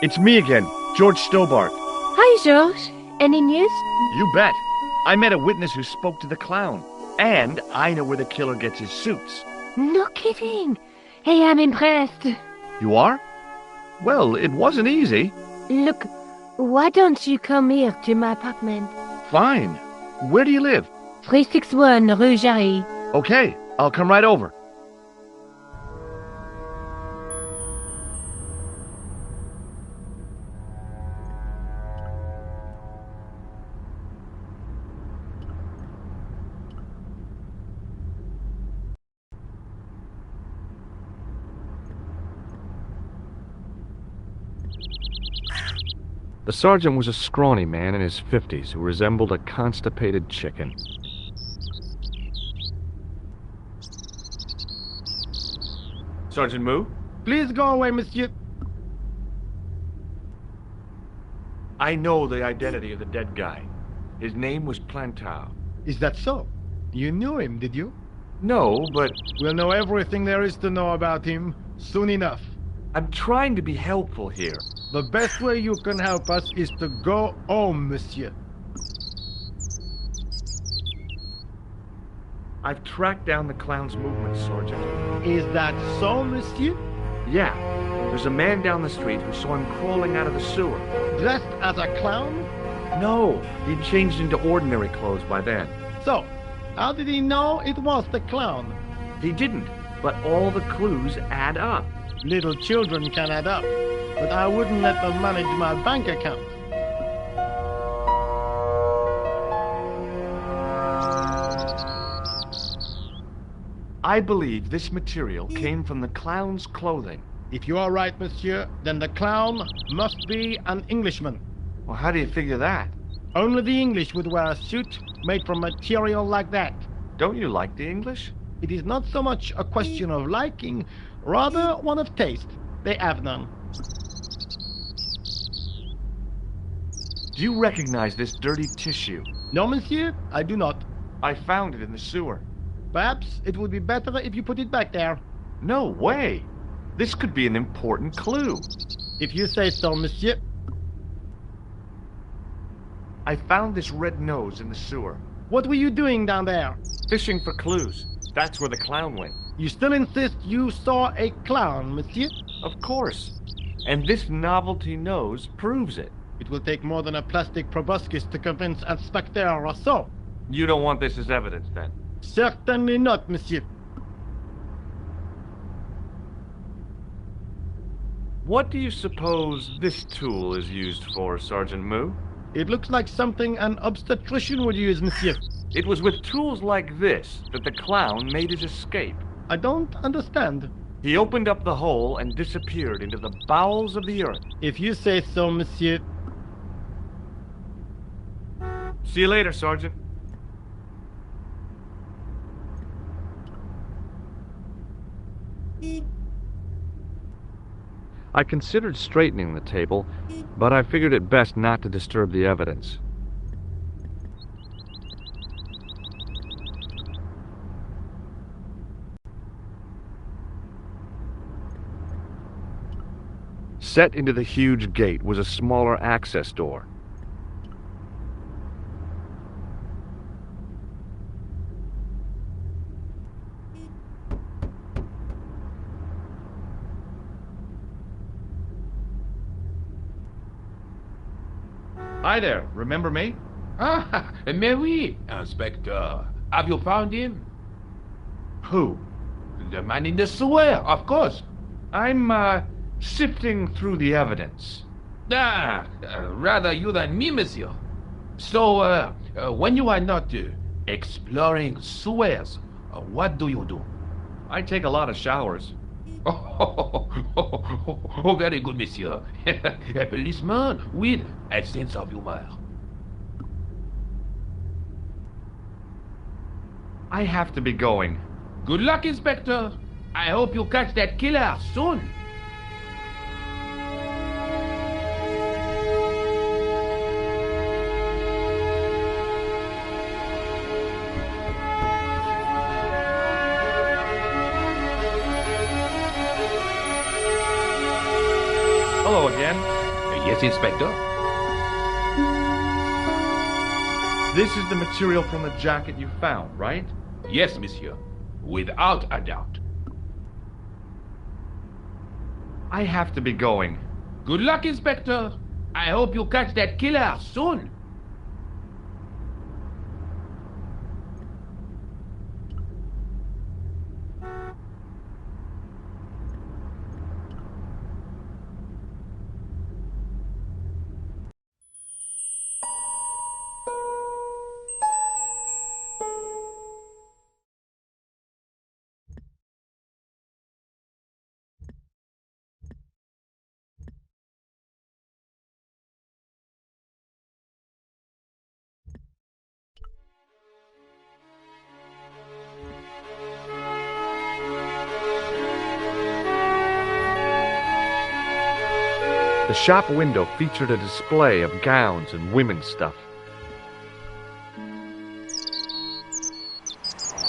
It's me again, George Stobart. Hi, George. Any news? You bet. I met a witness who spoke to the clown. And I know where the killer gets his suits. No kidding. Hey, I'm impressed. You are? Well, it wasn't easy. Look, why don't you come here to my apartment? Fine. Where do you live? 361 Rue Jarry. Okay, I'll come right over. The sergeant was a scrawny man in his 50s who resembled a constipated chicken. Sergeant Moo? Please go away, monsieur. I know the identity of the dead guy. His name was Plantar. Is that so? You knew him, did you? No, but We'll know everything there is to know about him soon enough. I'm trying to be helpful here. The best way you can help us is to go home, monsieur. I've tracked down the clown's movements, Sergeant. Is that so, monsieur? Yeah, there's a man down the street who saw him crawling out of the sewer. Dressed as a clown? No, he'd changed into ordinary clothes by then. So, how did he know it was the clown? He didn't, but all the clues add up. Little children can add up, but I wouldn't let them manage my bank account. I believe this material came from the clown's clothing. If you are right, monsieur, then the clown must be an Englishman. Well, how do you figure that? Only the English would wear a suit made from material like that. Don't you like the English? It is not so much a question of liking, rather one of taste. They have none. Do you recognize this dirty tissue? No, monsieur, I do not. I found it in the sewer. Perhaps it would be better if you put it back there. No way! This could be an important clue. If you say so, monsieur. I found this red nose in the sewer. What were you doing down there? Fishing for clues. That's where the clown went. You still insist you saw a clown, monsieur? Of course. And this novelty nose proves it. It will take more than a plastic proboscis to convince Inspector Rousseau. You don't want this as evidence, then? Certainly not, monsieur. What do you suppose this tool is used for, Sergeant Moo? It looks like something an obstetrician would use, monsieur. It was with tools like this that the clown made his escape. I don't understand. He opened up the hole and disappeared into the bowels of the earth. If you say so, monsieur. See you later, Sergeant. I considered straightening the table, but I figured it best not to disturb the evidence. Set into the huge gate was a smaller access door. Hi there, remember me? Ah, mais oui, Inspector. Have you found him? Who? The man in the sewer, of course. I'm, sifting through the evidence. Rather you than me, monsieur. So, when you are not exploring sewers, what do you do? I take a lot of showers. Oh, very good, monsieur. A policeman with a sense of humor. I have to be going. Good luck, Inspector. I hope you catch that killer soon. Hello again. Yes, Inspector. This is the material from the jacket you found, right? Yes, monsieur. Without a doubt. I have to be going. Good luck, Inspector. I hope you catch that killer soon. The shop window featured a display of gowns and women's stuff.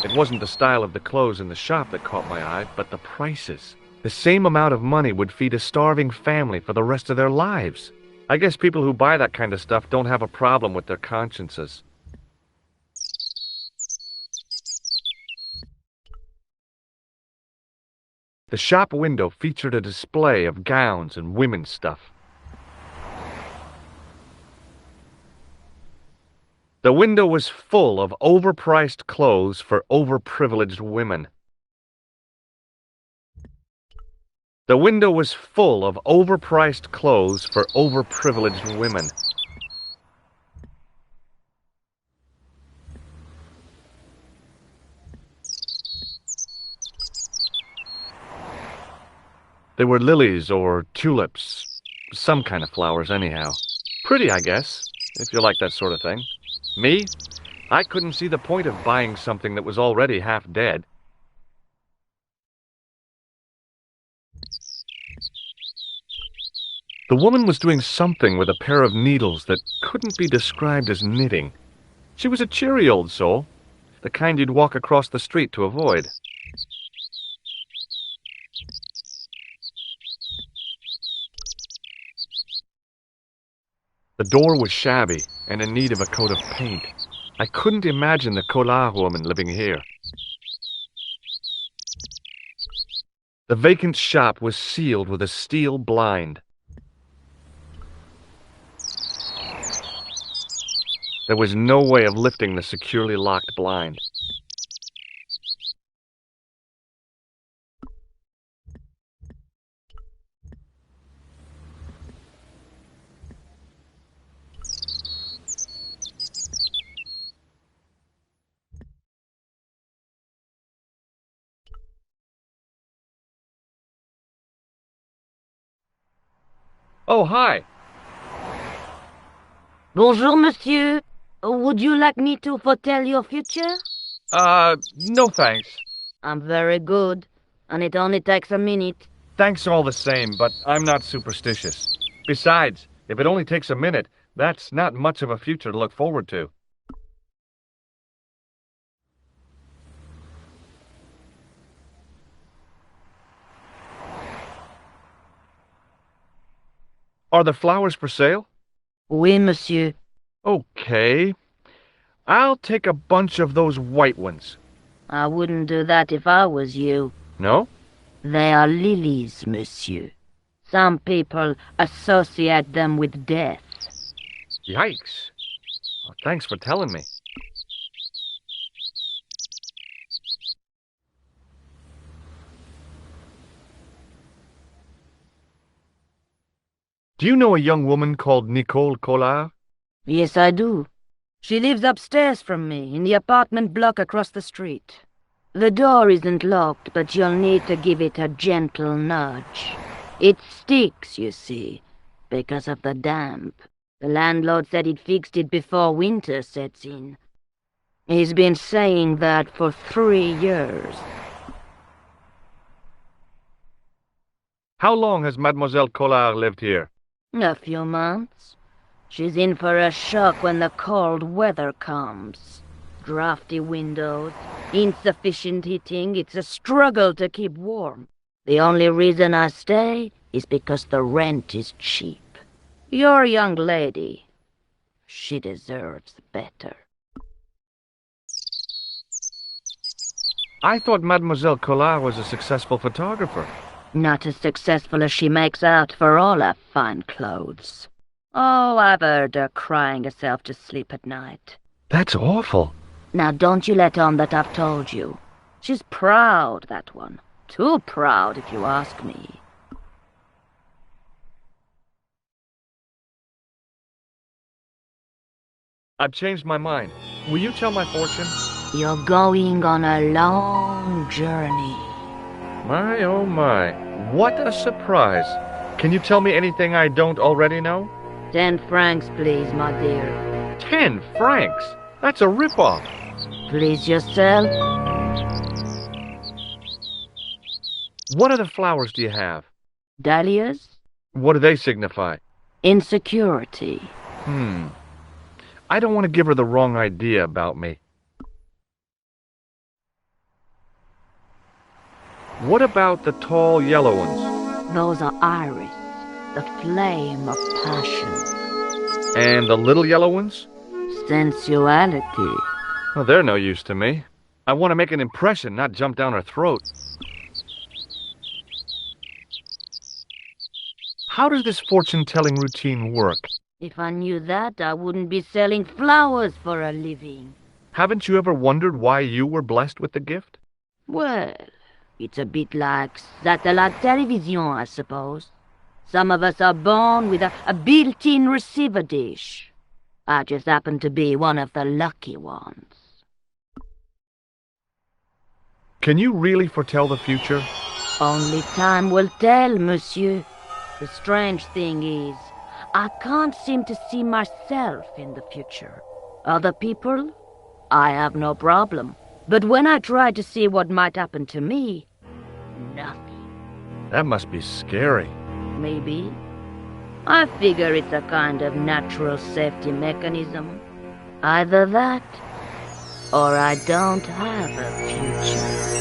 It wasn't the style of the clothes in the shop that caught my eye, but the prices. The same amount of money would feed a starving family for the rest of their lives. I guess people who buy that kind of stuff don't have a problem with their consciences. The shop window featured a display of gowns and women's stuff. The window was full of overpriced clothes for overprivileged women. The window was full of overpriced clothes for overprivileged women. The They were lilies or tulips. Some kind of flowers, anyhow. Pretty, I guess, if you like that sort of thing. Me? I couldn't see the point of buying something that was already half dead. The woman was doing something with a pair of needles that couldn't be described as knitting. She was a cheery old soul, the kind you'd walk across the street to avoid. The door was shabby and in need of a coat of paint. I couldn't imagine the Collard woman living here. The vacant shop was sealed with a steel blind. There was no way of lifting the securely locked blind. Oh, hi. Bonjour, monsieur. Would you like me to foretell your future? No thanks. I'm very good, and it only takes a minute. Thanks all the same, but I'm not superstitious. Besides, if it only takes a minute, that's not much of a future to look forward to. Are the flowers for sale? Oui, monsieur. Okay. I'll take a bunch of those white ones. I wouldn't do that if I was you. No? They are lilies, monsieur. Some people associate them with death. Yikes. Well, thanks for telling me. Do you know a young woman called Nicole Collard? Yes, I do. She lives upstairs from me, in the apartment block across the street. The door isn't locked, but you'll need to give it a gentle nudge. It sticks, you see, because of the damp. The landlord said he'd fixed it before winter sets in. He's been saying that for 3 years. How long has Mademoiselle Collard lived here? A few months. She's in for a shock when the cold weather comes. Drafty windows, insufficient heating, it's a struggle to keep warm. The only reason I stay is because the rent is cheap. Your young lady, she deserves better. I thought Mademoiselle Collard was a successful photographer. Not as successful as she makes out for all her fine clothes. Oh, I've heard her crying herself to sleep at night. That's awful. Now don't you let on that I've told you. She's proud, that one. Too proud, if you ask me. I've changed my mind. Will you tell my fortune? You're going on a long journey. My, oh my. What a surprise. Can you tell me anything I don't already know? 10 francs, please, my dear. 10 francs? That's a ripoff. Please yourself. What other flowers do you have? Dahlias? What do they signify? Insecurity. I don't want to give her the wrong idea about me. What about the tall yellow ones? Those are iris, the flame of passion. And the little yellow ones? Sensuality. Well, they're no use to me. I want to make an impression, not jump down her throat. How does this fortune-telling routine work? If I knew that, I wouldn't be selling flowers for a living. Haven't you ever wondered why you were blessed with the gift? Well, it's a bit like satellite television, I suppose. Some of us are born with a built-in receiver dish. I just happen to be one of the lucky ones. Can you really foretell the future? Only time will tell, monsieur. The strange thing is, I can't seem to see myself in the future. Other people, I have no problem. But when I try to see what might happen to me, nothing. That must be scary. Maybe. I figure it's a kind of natural safety mechanism. Either that, or I don't have a future.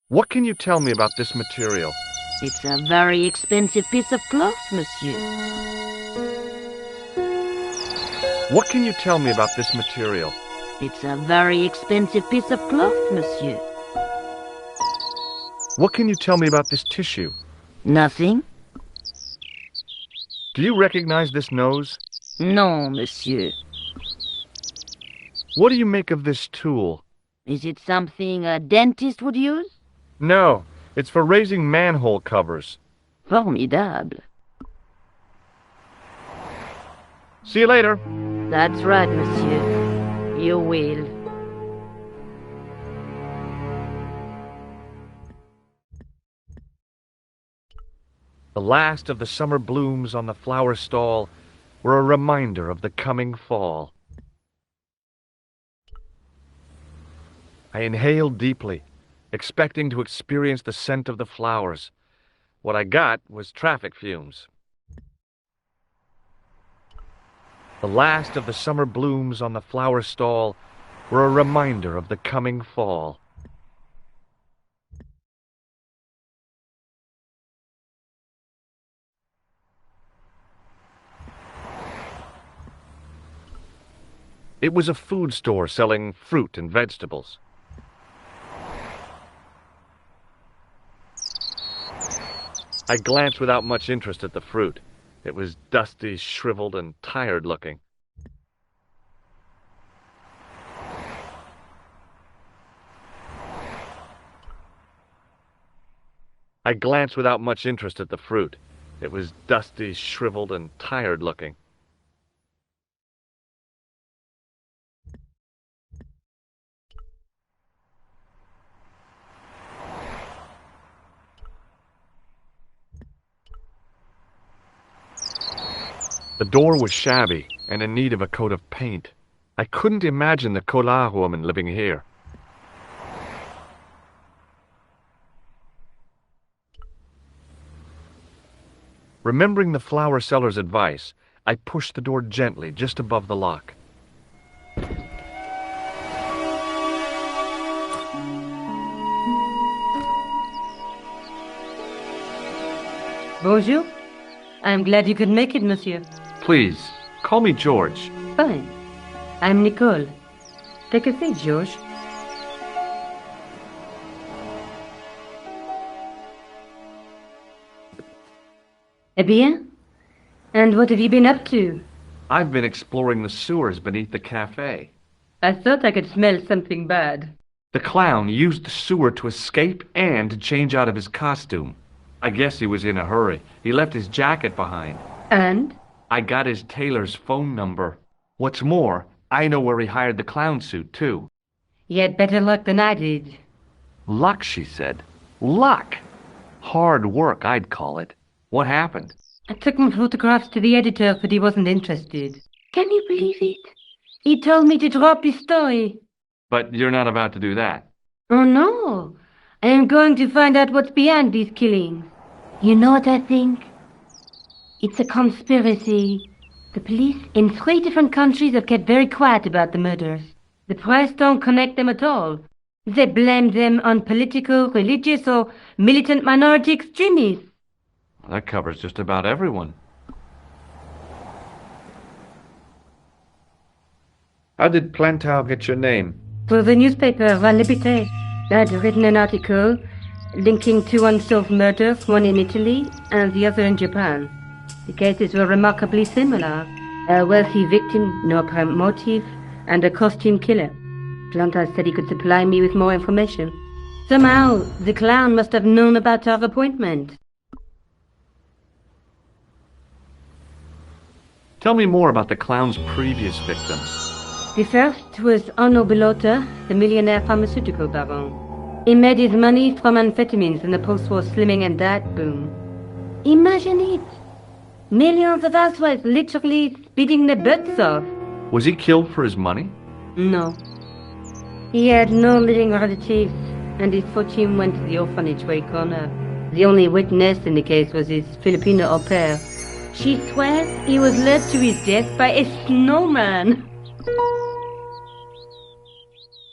What can you tell me about this material? It's a very expensive piece of cloth, monsieur. What can you tell me about this material? It's a very expensive piece of cloth, monsieur. What can you tell me about this tissue? Nothing? Do you recognize this nose? No, monsieur. What do you make of this tool? Is it something a dentist would use? No, it's for raising manhole covers. Formidable. See you later. That's right, monsieur. You will. The last of the summer blooms on the flower stall were a reminder of the coming fall. I inhaled deeply, expecting to experience the scent of the flowers. What I got was traffic fumes. The last of the summer blooms on the flower stall were a reminder of the coming fall. It was a food store selling fruit and vegetables. I glanced without much interest at the fruit. It was dusty, shriveled, and tired-looking. I glanced without much interest at the fruit. It was dusty, shriveled, and tired-looking. The door was shabby and in need of a coat of paint. I couldn't imagine the Collard woman living here. Remembering the flower seller's advice, I pushed the door gently just above the lock. Bonjour. I'm glad you could make it, monsieur. Please, call me George. Fine. I'm Nicole. Take a seat, George. Eh bien? And what have you been up to? I've been exploring the sewers beneath the cafe. I thought I could smell something bad. The clown used the sewer to escape and to change out of his costume. I guess he was in a hurry. He left his jacket behind. And? I got his tailor's phone number. What's more, I know where he hired the clown suit, too. You had better luck than I did. Luck, she said. Luck! Hard work, I'd call it. What happened? I took my photographs to the editor, but he wasn't interested. Can you believe it? He told me to drop his story. But you're not about to do that. Oh, no. I am going to find out what's behind these killings. You know what I think? It's a conspiracy. The police in 3 different countries have kept very quiet about the murders. The press don't connect them at all. They blame them on political, religious, or militant minority extremists. That covers just about everyone. How did Plantar get your name? For the newspaper, La Liberté, I'd written an article linking 2 unsolved murders, one in Italy and the other in Japan. The cases were remarkably similar. A wealthy victim, no apparent motive, and a costume killer. Plantar said he could supply me with more information. Somehow, the clown must have known about our appointment. Tell me more about the clown's previous victims. The first was Arno Bellotta, the millionaire pharmaceutical baron. He made his money from amphetamines in the post-war slimming and diet boom. Imagine it! Millions of housewives literally speeding their butts off. Was he killed for his money? No. He had no living relatives, and his fortune went to the orphanage where he grew up. The only witness in the case was his Filipino au pair. She swears he was led to his death by a snowman.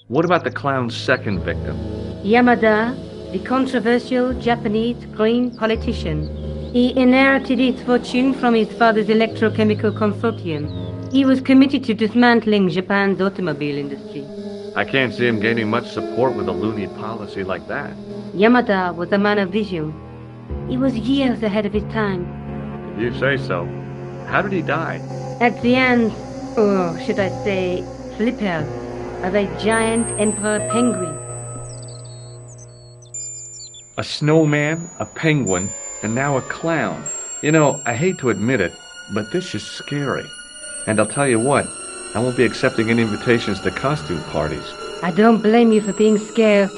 What about the clown's second victim? Yamada, the controversial Japanese green politician. He inherited his fortune from his father's electrochemical consortium. He was committed to dismantling Japan's automobile industry. I can't see him gaining much support with a loony policy like that. Yamada was a man of vision. He was years ahead of his time. You say so. How did he die? At the hands, or should I say, flippers, of a giant emperor penguin. A snowman, a penguin, and now a clown. You know, I hate to admit it, but this is scary. And I'll tell you what, I won't be accepting any invitations to costume parties. I don't blame you for being scared.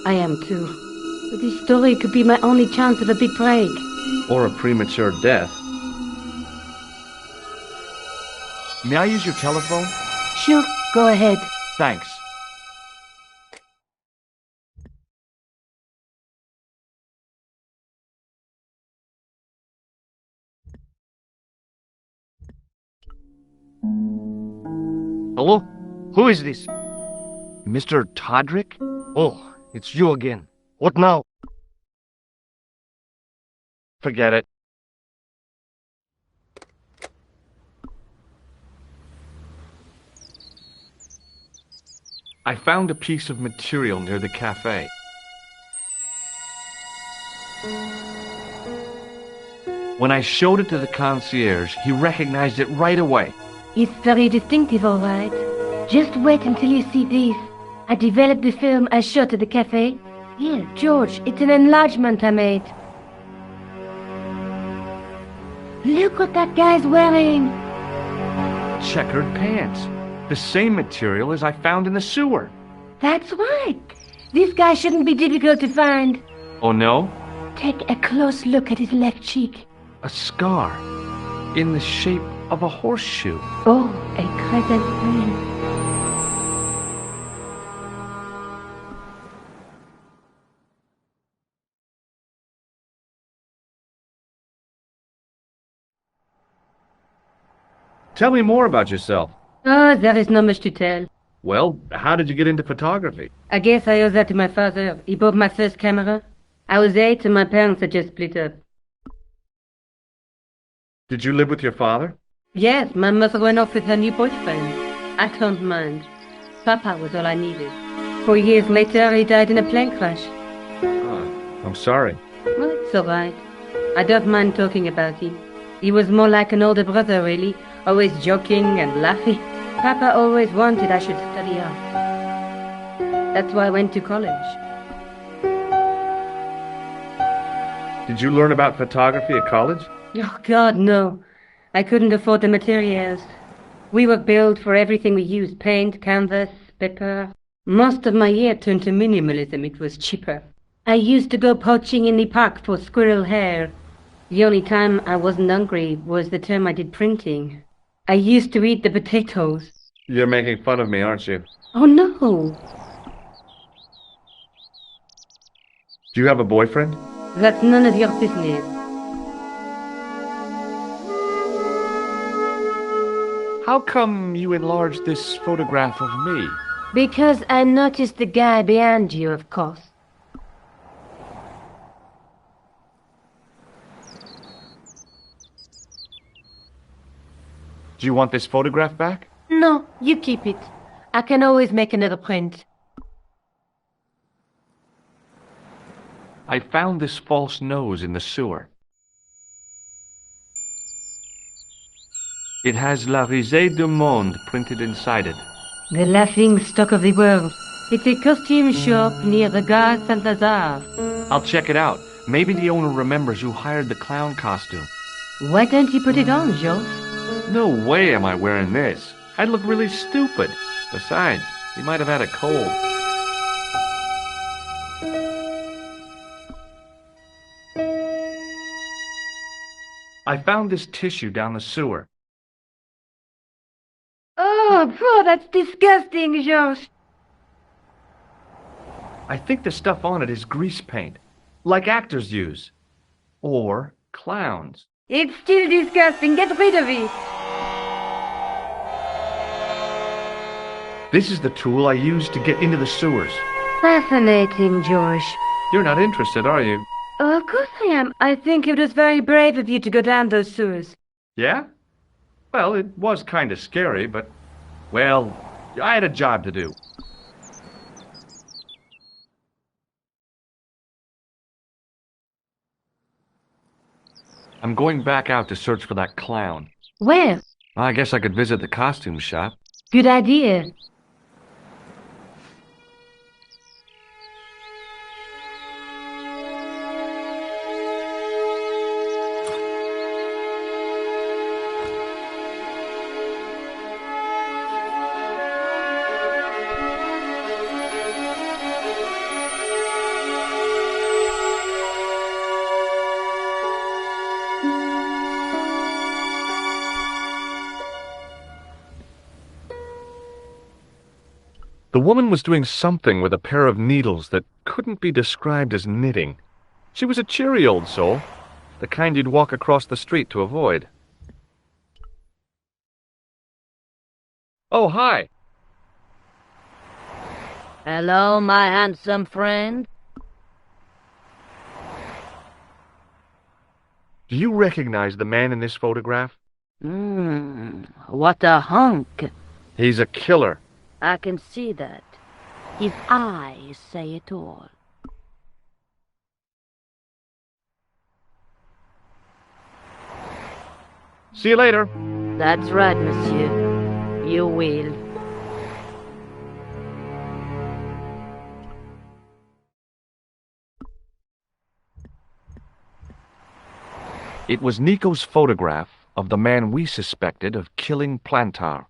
I am too. But this story could be my only chance of a big break. Or a premature death. May I use your telephone? Sure, go ahead. Thanks. Hello? Who is this? Mr. Todrick? Oh, it's you again. What now? Forget it. I found a piece of material near the cafe. When I showed it to the concierge, he recognized it right away. It's very distinctive, all right. Just wait until you see this. I developed the film I shot at the cafe. Here, George, it's an enlargement I made. Look what that guy's wearing. Checkered pants. The same material as I found in the sewer. That's right. This guy shouldn't be difficult to find. Oh, no? Take a close look at his left cheek. A scar. In the shape of a horseshoe. Oh, a crescent moon. Tell me more about yourself. Oh, there is not much to tell. Well, how did you get into photography? I guess I owe that to my father. He bought my first camera. I was 8 and my parents had just split up. Did you live with your father? Yes, my mother went off with her new boyfriend. I don't mind. Papa was all I needed. 4 years later, he died in a plane crash. Oh, I'm sorry. Well, it's all right. I don't mind talking about him. He was more like an older brother, really, always joking and laughing. Papa always wanted I should study art. That's why I went to college. Did you learn about photography at college? Oh, God, no. I couldn't afford the materials. We were billed for everything we used, paint, canvas, paper. Most of my year turned to minimalism. It was cheaper. I used to go poaching in the park for squirrel hair. The only time I wasn't hungry was the term I did printing. I used to eat the potatoes. You're making fun of me, aren't you? Oh, no. Do you have a boyfriend? That's none of your business. How come you enlarged this photograph of me? Because I noticed the guy behind you, of course. Do you want this photograph back? No, you keep it. I can always make another print. I found this false nose in the sewer. It has La Risée du Monde printed inside it. The laughing stock of the world. It's a costume shop near the Gare Saint-Lazare. I'll check it out. Maybe the owner remembers who hired the clown costume. Why don't you put it on, George? No way am I wearing this. I'd look really stupid. Besides, he might have had a cold. I found this tissue down the sewer. Oh, that's disgusting, George. I think the stuff on it is grease paint, like actors use. Or clowns. It's still disgusting. Get rid of it. This is the tool I used to get into the sewers. Fascinating, George. You're not interested, are you? Oh, of course I am. I think it was very brave of you to go down those sewers. Yeah? Well, it was kind of scary, but, well, I had a job to do. I'm going back out to search for that clown. Where? I guess I could visit the costume shop. Good idea. The woman was doing something with a pair of needles that couldn't be described as knitting. She was a cheery old soul, the kind you'd walk across the street to avoid. Oh, hi. Hello, my handsome friend. Do you recognize the man in this photograph? What a hunk. He's a killer. I can see that. His eyes say it all. See you later. That's right, monsieur. You will. It was Nico's photograph of the man we suspected of killing Plantar.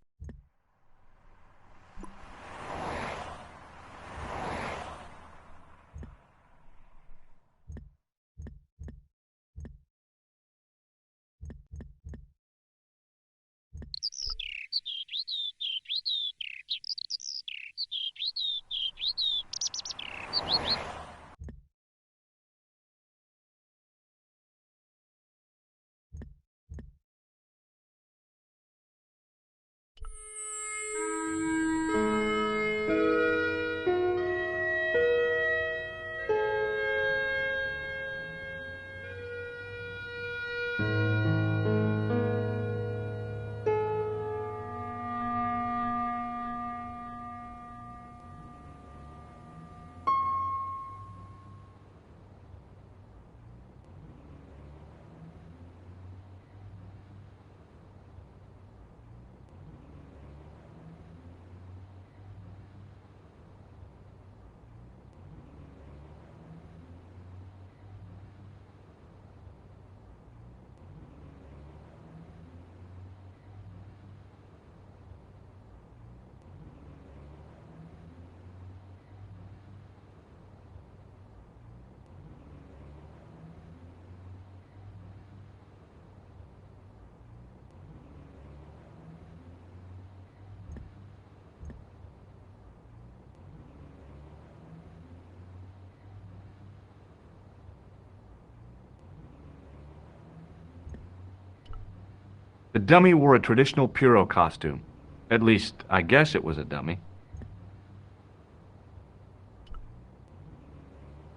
The dummy wore a traditional Pierrot costume. At least, I guess it was a dummy.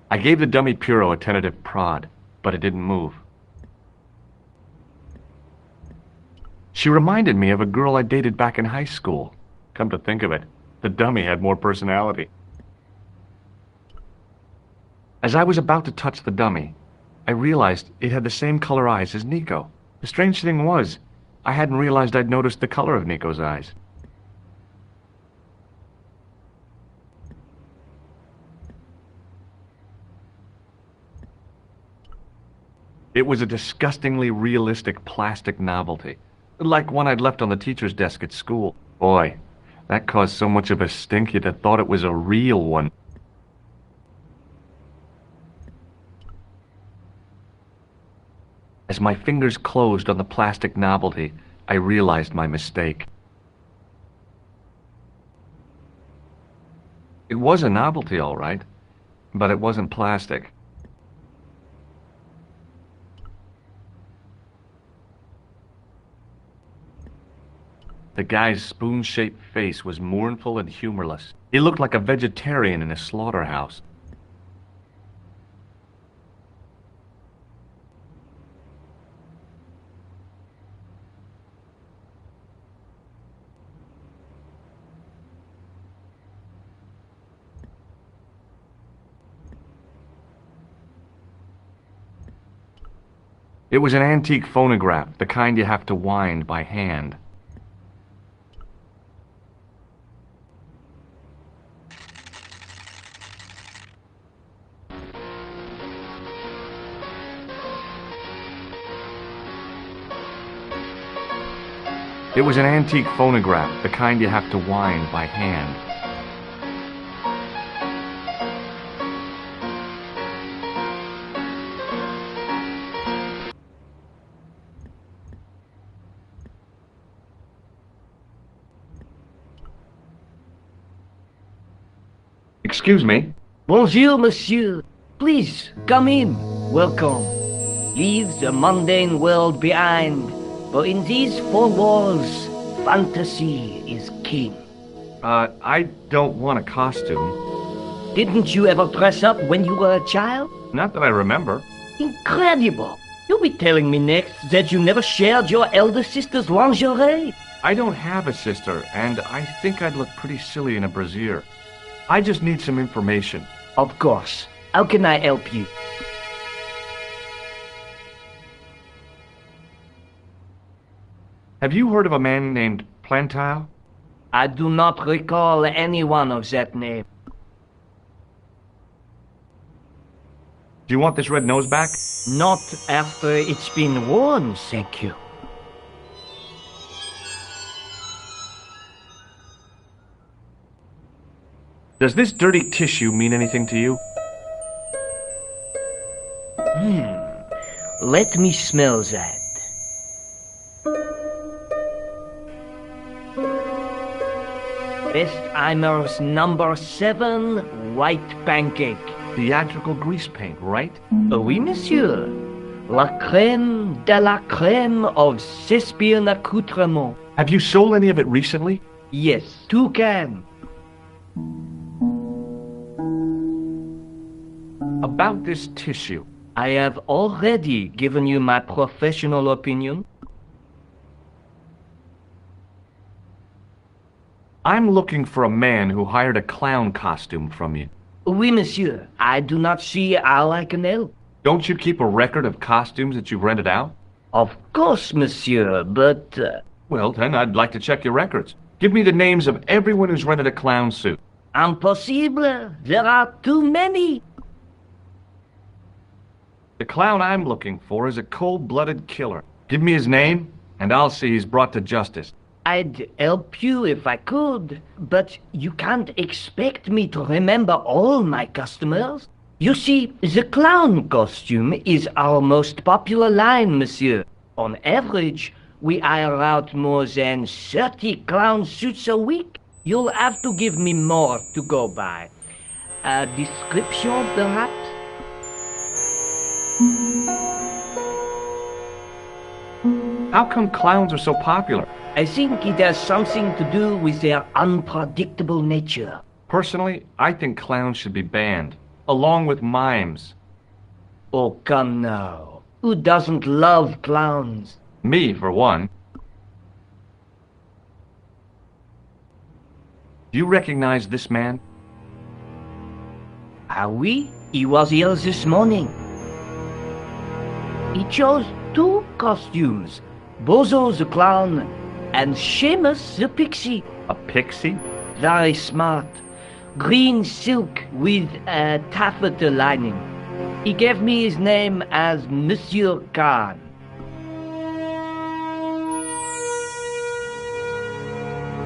I gave the dummy Pierrot a tentative prod, but it didn't move. She reminded me of a girl I dated back in high school. Come to think of it, the dummy had more personality. As I was about to touch the dummy, I realized it had the same color eyes as Nico. The strange thing was, I hadn't realized I'd noticed the color of Nico's eyes. It was a disgustingly realistic plastic novelty, like one I'd left on the teacher's desk at school, Boy, that caused so much of a stink you'd have thought it was a real one. As my fingers closed on the plastic novelty, I realized my mistake. It was a novelty, all right, but it wasn't plastic. The guy's spoon-shaped face was mournful and humorless. He looked like a vegetarian in a slaughterhouse. It was an antique phonograph, the kind you have to wind by hand. It was an antique phonograph, the kind you have to wind by hand. Excuse me. Bonjour, monsieur. Please, come in. Welcome. Leave the mundane world behind. For in these four walls, fantasy is king. I don't want a costume. Didn't you ever dress up when you were a child? Not that I remember. Incredible! You'll be telling me next that you never shared your elder sister's lingerie. I don't have a sister, and I think I'd look pretty silly in a brassiere. I just need some information. Of course. How can I help you? Have you heard of a man named Plantar? I do not recall anyone of that name. Do you want this red nose back? Not after it's been worn, thank you. Does this dirty tissue mean anything to you? Let me smell that. Bestheimer's number 7 white pancake. Theatrical grease paint, right? Oui, monsieur. La crème de la crème of Thespian accoutrement. Have you sold any of it recently? Yes, 2 cans. About this tissue. I have already given you my professional opinion. I'm looking for a man who hired a clown costume from you. Oui, monsieur. I do not see how I can help. Don't you keep a record of costumes that you've rented out? Of course, monsieur, but... Well, then, I'd like to check your records. Give me the names of everyone who's rented a clown suit. Impossible. There are too many. The clown I'm looking for is a cold-blooded killer. Give me his name, and I'll see he's brought to justice. I'd help you if I could, but you can't expect me to remember all my customers. You see, the clown costume is our most popular line, monsieur. On average, we hire out more than 30 clown suits a week. You'll have to give me more to go by. A description, perhaps? How come clowns are so popular? I think it has something to do with their unpredictable nature. Personally, I think clowns should be banned, along with mimes. Oh, come now. Who doesn't love clowns? Me, for one. Do you recognize this man? Ah oui? He was here this morning. He chose 2 costumes. Bozo the clown and Seamus the pixie. A pixie? Very smart. Green silk with a taffeta lining. He gave me his name as Monsieur Khan.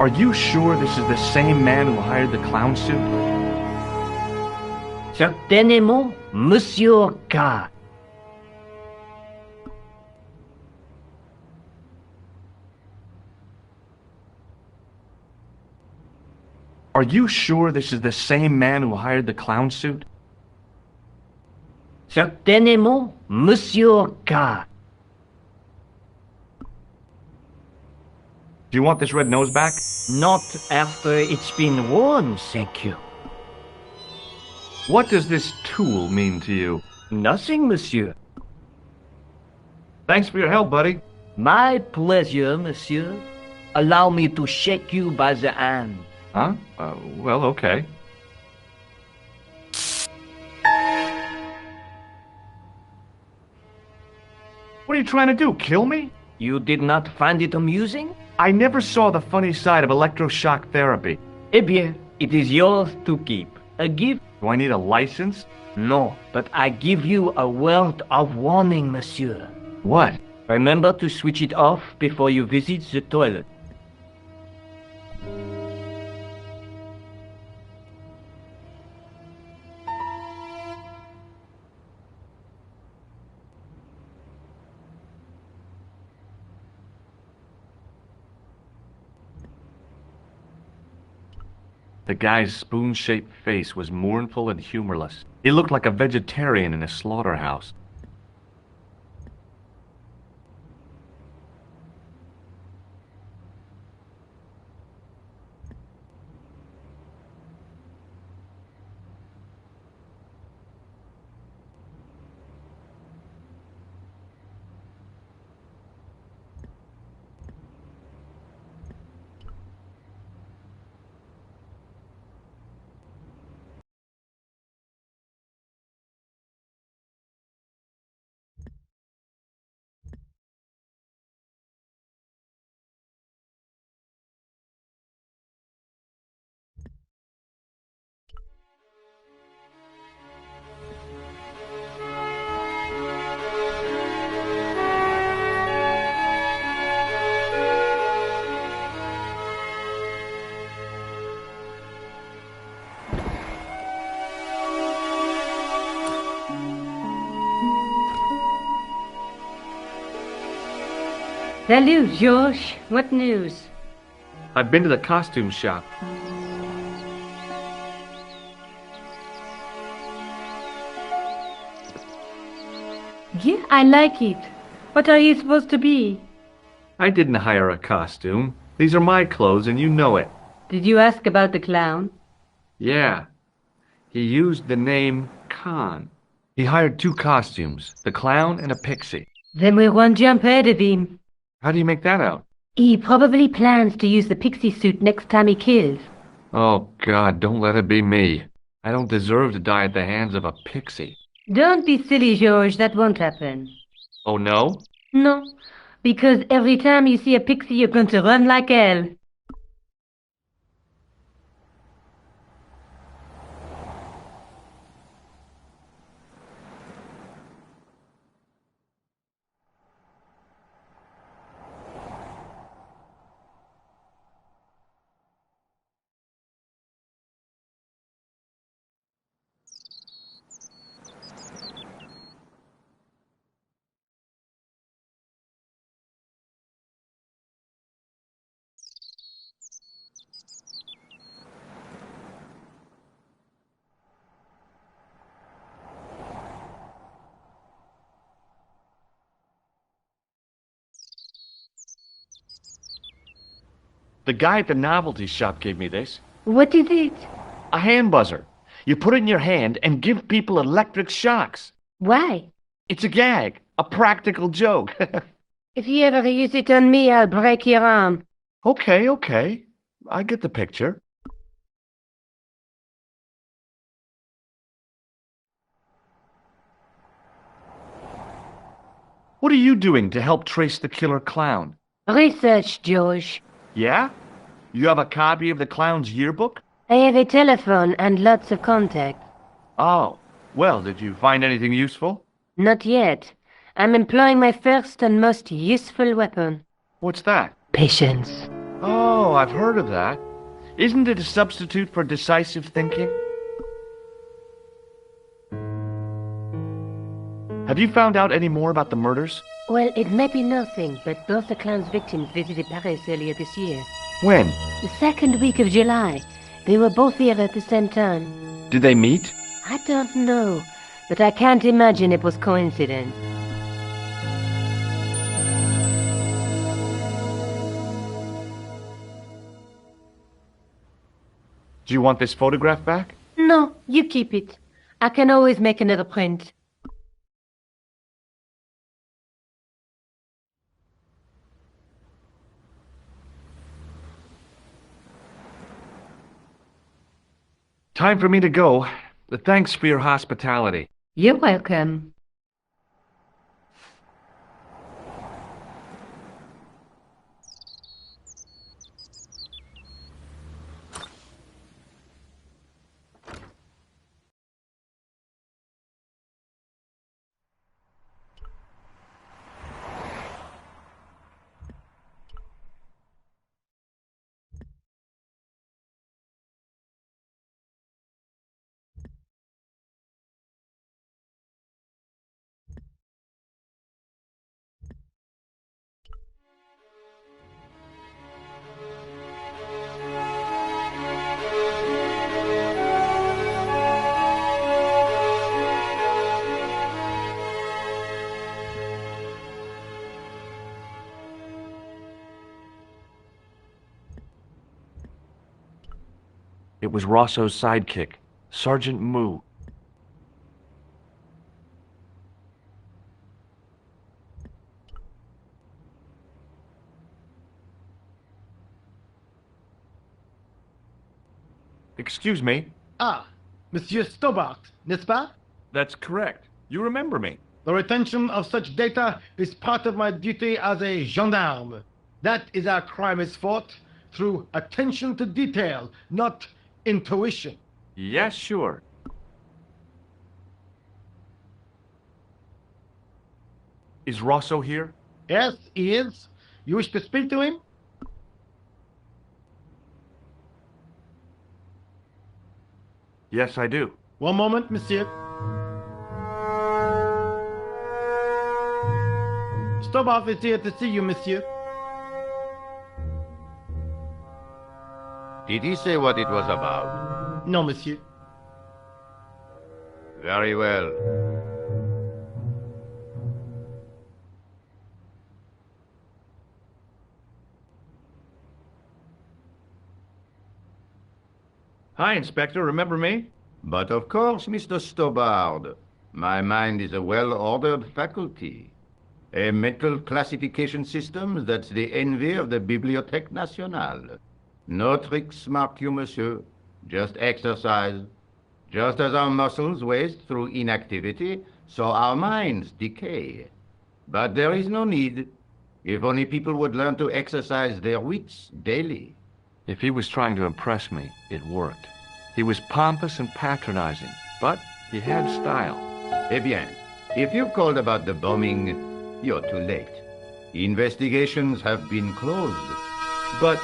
Are you sure this is the same man who hired the clown suit? Certainement, Monsieur K. Are you sure this is the same man who hired the clown suit? Certainement, Monsieur K. Do you want this red nose back? Not after it's been worn, thank you. What does this tool mean to you? Nothing, monsieur. Thanks for your help, buddy. My pleasure, monsieur. Allow me to shake you by the hand. Huh? Well, okay. What are you trying to do, kill me? You did not find it amusing? I never saw the funny side of electroshock therapy. Eh bien, it is yours to keep. A gift? Do I need a license? No, but I give you a word of warning, monsieur. What? Remember to switch it off before you visit the toilet. The guy's spoon-shaped face was mournful and humorless. He looked like a vegetarian in a slaughterhouse. Salut, George. What news? I've been to the costume shop. Yeah, I like it. What are you supposed to be? I didn't hire a costume. These are my clothes, and you know it. Did you ask about the clown? Yeah. He used the name Khan. He hired 2 costumes, the clown and a pixie. Then we're one jump ahead of him. How do you make that out? He probably plans to use the pixie suit next time he kills. Oh, God, don't let it be me. I don't deserve to die at the hands of a pixie. Don't be silly, George. That won't happen. Oh, no? No, because every time you see a pixie, you're going to run like hell. The guy at the novelty shop gave me this. What is it? A hand buzzer. You put it in your hand and give people electric shocks. Why? It's a gag. A practical joke. If you ever use it on me, I'll break your arm. Okay. I get the picture. What are you doing to help trace the killer clown? Research, George. Yeah? You have a copy of the clown's yearbook? I have a telephone and lots of contacts. Oh, well, did you find anything useful? Not yet. I'm employing my first and most useful weapon. What's that? Patience. Oh, I've heard of that. Isn't it a substitute for decisive thinking? Have you found out any more about the murders? Well, it may be nothing, but both the clown's victims visited Paris earlier this year. When? The second week of July. They were both here at the same time. Did they meet? I don't know, but I can't imagine it was coincidence. Do you want this photograph back? No, you keep it. I can always make another print. Time for me to go. Thanks for your hospitality. You're welcome. It was Rosso's sidekick, Sergeant Moo. Excuse me? Ah, Monsieur Stobart, n'est-ce pas? That's correct. You remember me. The retention of such data is part of my duty as a gendarme. That is how crime is fought, through attention to detail, not intuition. Yes, sure. Is Rosso here? Yes, he is. You wish to speak to him? Yes, I do. One moment, monsieur. Stobart is here to see you, monsieur. Did he say what it was about? No, monsieur. Very well. Hi, Inspector. Remember me? But of course, Mr. Stobart. My mind is a well-ordered faculty. A mental classification system that's the envy of the Bibliothèque Nationale. No tricks, mark you, monsieur. Just exercise. Just as our muscles waste through inactivity, so our minds decay. But there is no need. If only people would learn to exercise their wits daily. If he was trying to impress me, it worked. He was pompous and patronizing, but he had style. Eh bien, if you called about the bombing, you're too late. Investigations have been closed. But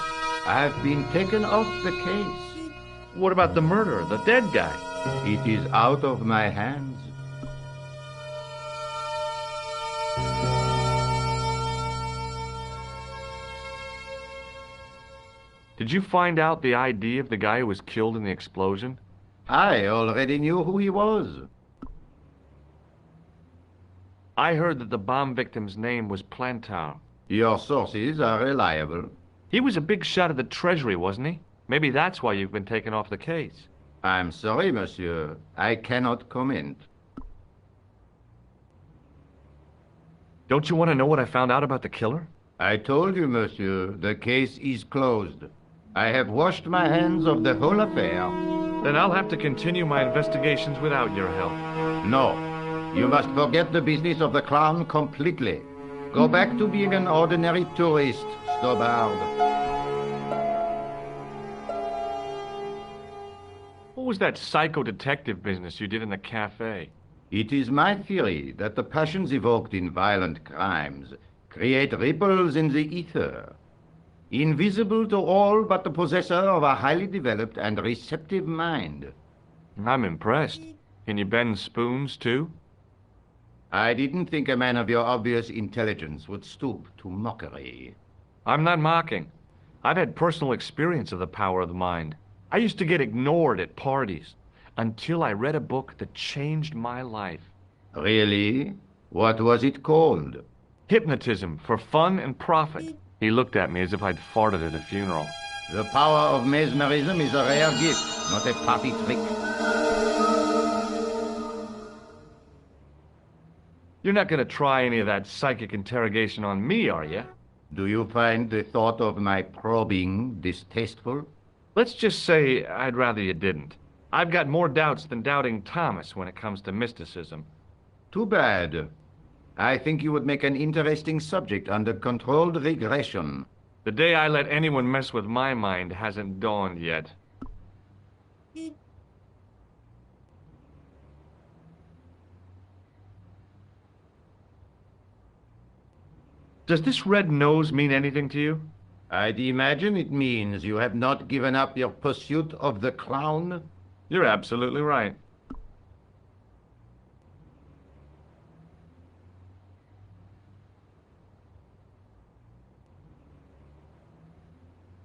I've been taken off the case. What about the murderer, the dead guy? It is out of my hands. Did you find out the ID of the guy who was killed in the explosion? I already knew who he was. I heard that the bomb victim's name was Plantar. Your sources are reliable. He was a big shot at the Treasury, wasn't he? Maybe that's why you've been taken off the case. I'm sorry, monsieur. I cannot comment. Don't you want to know what I found out about the killer? I told you, monsieur, the case is closed. I have washed my hands of the whole affair. Then I'll have to continue my investigations without your help. No. You must forget the business of the clown completely. Go back to being an ordinary tourist, Stobart. What was that psycho-detective business you did in the cafe? It is my theory that the passions evoked in violent crimes create ripples in the ether. Invisible to all but the possessor of a highly developed and receptive mind. I'm impressed. Can you bend spoons, too? I didn't think a man of your obvious intelligence would stoop to mockery. I'm not mocking. I've had personal experience of the power of the mind. I used to get ignored at parties until I read a book that changed my life. Really? What was it called? Hypnotism for Fun and Profit. He looked at me as if I'd farted at a funeral. The power of mesmerism is a rare gift, not a party trick. You're not going to try any of that psychic interrogation on me, are you? Do you find the thought of my probing distasteful? Let's just say I'd rather you didn't. I've got more doubts than Doubting Thomas when it comes to mysticism. Too bad. I think you would make an interesting subject under controlled regression. The day I let anyone mess with my mind hasn't dawned yet. Does this red nose mean anything to you? I'd imagine it means you have not given up your pursuit of the clown. You're absolutely right.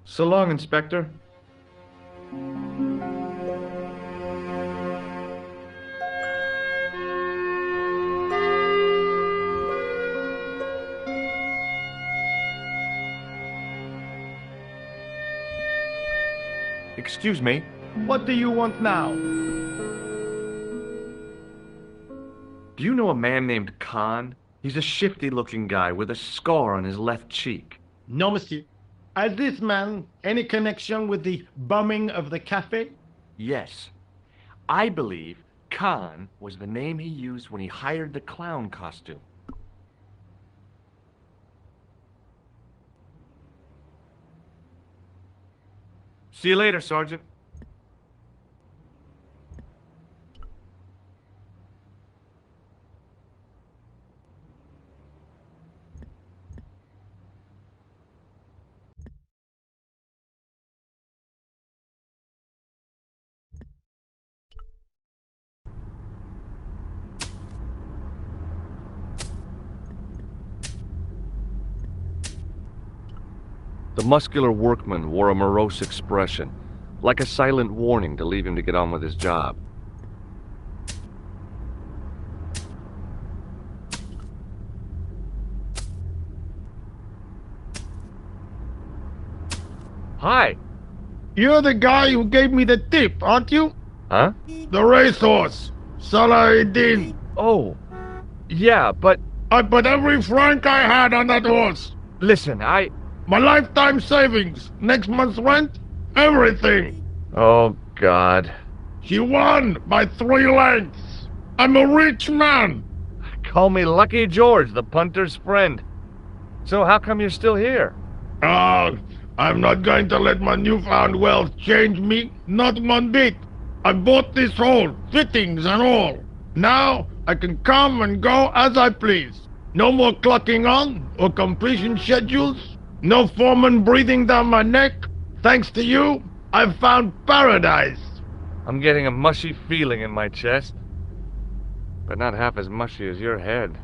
So long, Inspector. Excuse me. What do you want now? Do you know a man named Khan? He's a shifty-looking guy with a scar on his left cheek. No, monsieur. Has this man any connection with the bombing of the Café? Yes. I believe Khan was the name he used when he hired the clown costume. See you later, Sergeant. The muscular workman wore a morose expression, like a silent warning to leave him to get on with his job. Hi. You're the guy who gave me the tip, aren't you? Huh? The racehorse. Salahidin. Oh, yeah, but... I put every franc I had on that horse. Listen, My lifetime savings, next month's rent, everything. Oh, God. She won by 3 lengths. I'm a rich man. Call me Lucky George, the punter's friend. So how come you're still here? I'm not going to let my newfound wealth change me, not one bit. I bought this hole, fittings and all. Now I can come and go as I please. No more clocking on or completion schedules. No foreman breathing down my neck. Thanks to you, I've found paradise. I'm getting a mushy feeling in my chest. But not half as mushy as your head.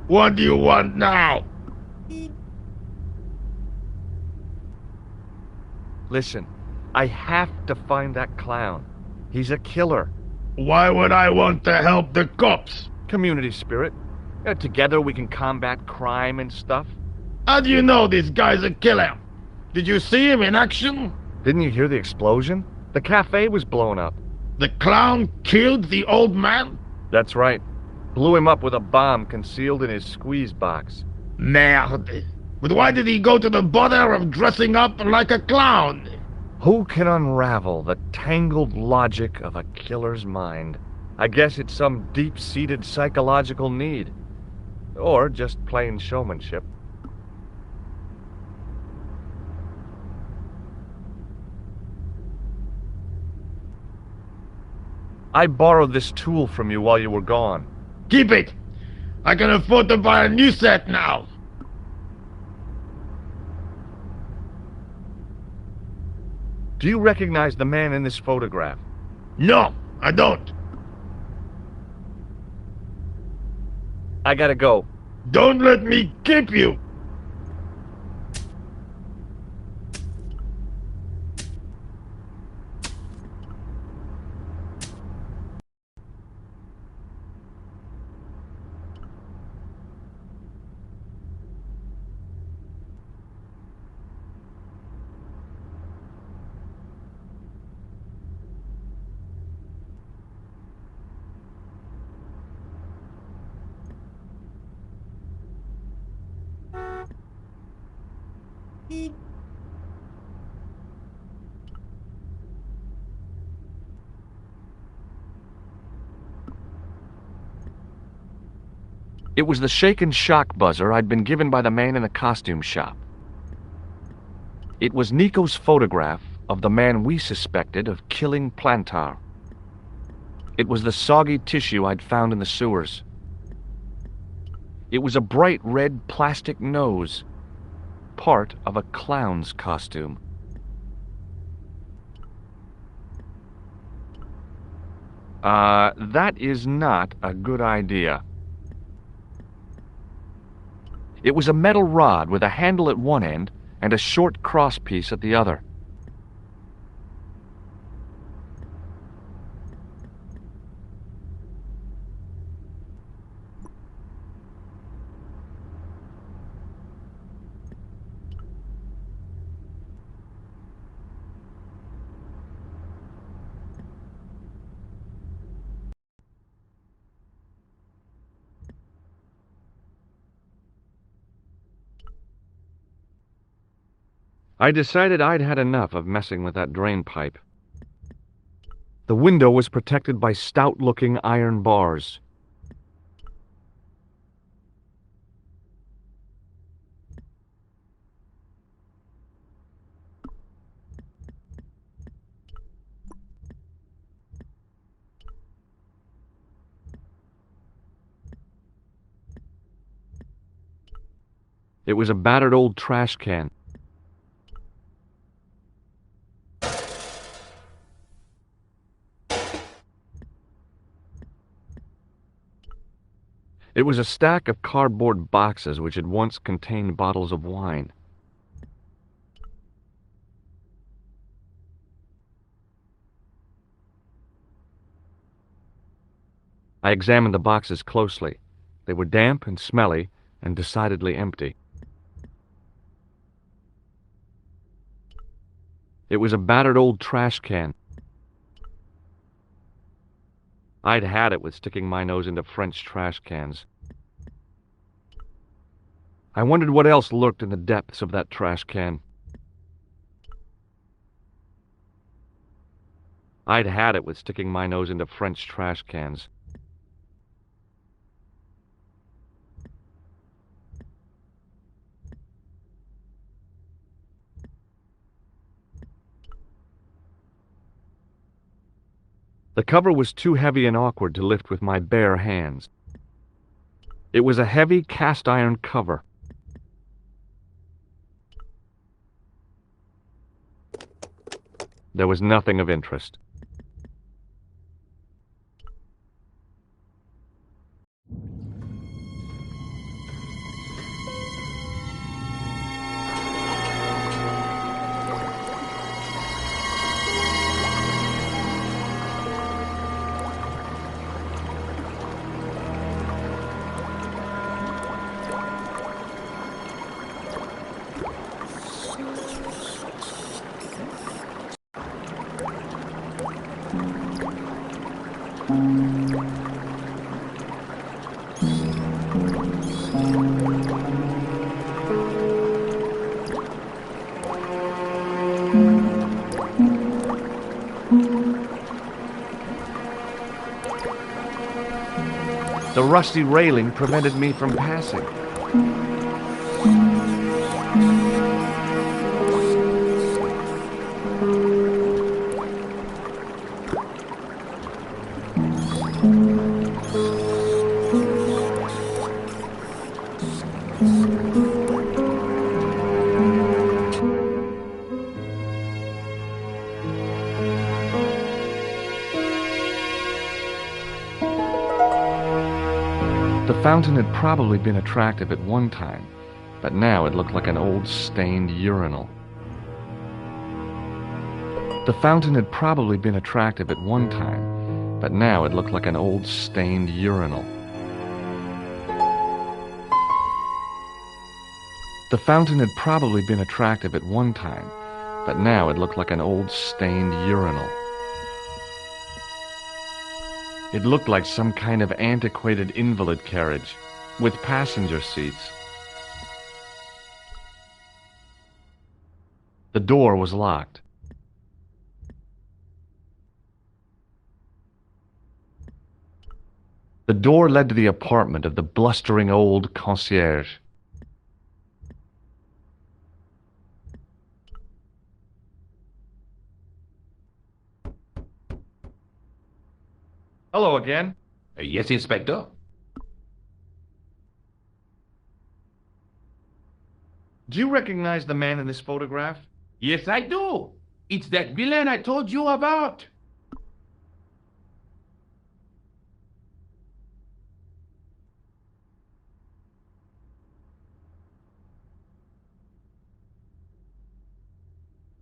What do you want now? Listen, I have to find that clown. He's a killer. Why would I want to help the cops? Community spirit. Together we can combat crime and stuff. How do you know this guy's a killer? Did you see him in action? Didn't you hear the explosion? The cafe was blown up. The clown killed the old man? That's right. Blew him up with a bomb concealed in his squeeze box. Merde. But why did he go to the bother of dressing up like a clown? Who can unravel the tangled logic of a killer's mind? I guess it's some deep-seated psychological need. Or just plain showmanship. I borrowed this tool from you while you were gone. Keep it! I can afford to buy a new set now. Do you recognize the man in this photograph? No, I don't. I gotta go. Don't let me keep you. It was the shake and shock buzzer I'd been given by the man in the costume shop. It was Nico's photograph of the man we suspected of killing Plantar. It was the soggy tissue I'd found in the sewers. It was a bright red plastic nose, part of a clown's costume. That is not a good idea. It was a metal rod with a handle at one end and a short crosspiece at the other. I decided I'd had enough of messing with that drain pipe. The window was protected by stout-looking iron bars. It was a battered old trash can. It was a stack of cardboard boxes which had once contained bottles of wine. I examined the boxes closely. They were damp and smelly and decidedly empty. It was a battered old trash can. I'd had it with sticking my nose into French trash cans. I wondered what else lurked in the depths of that trash can. I'd had it with sticking my nose into French trash cans. The cover was too heavy and awkward to lift with my bare hands. It was a heavy cast-iron cover. There was nothing of interest. The rusty railing prevented me from passing. fountain had probably been attractive at one time, but now it looked like an old stained urinal. The fountain had probably been attractive at one time, but now it looked like an old stained urinal. The fountain had probably been attractive at one time, but now it looked like an old stained urinal. It looked like some kind of antiquated invalid carriage, with passenger seats. The door was locked. The door led to the apartment of the blustering old concierge. Hello again. Yes, Inspector. Do you recognize the man in this photograph? Yes, I do. It's that villain I told you about.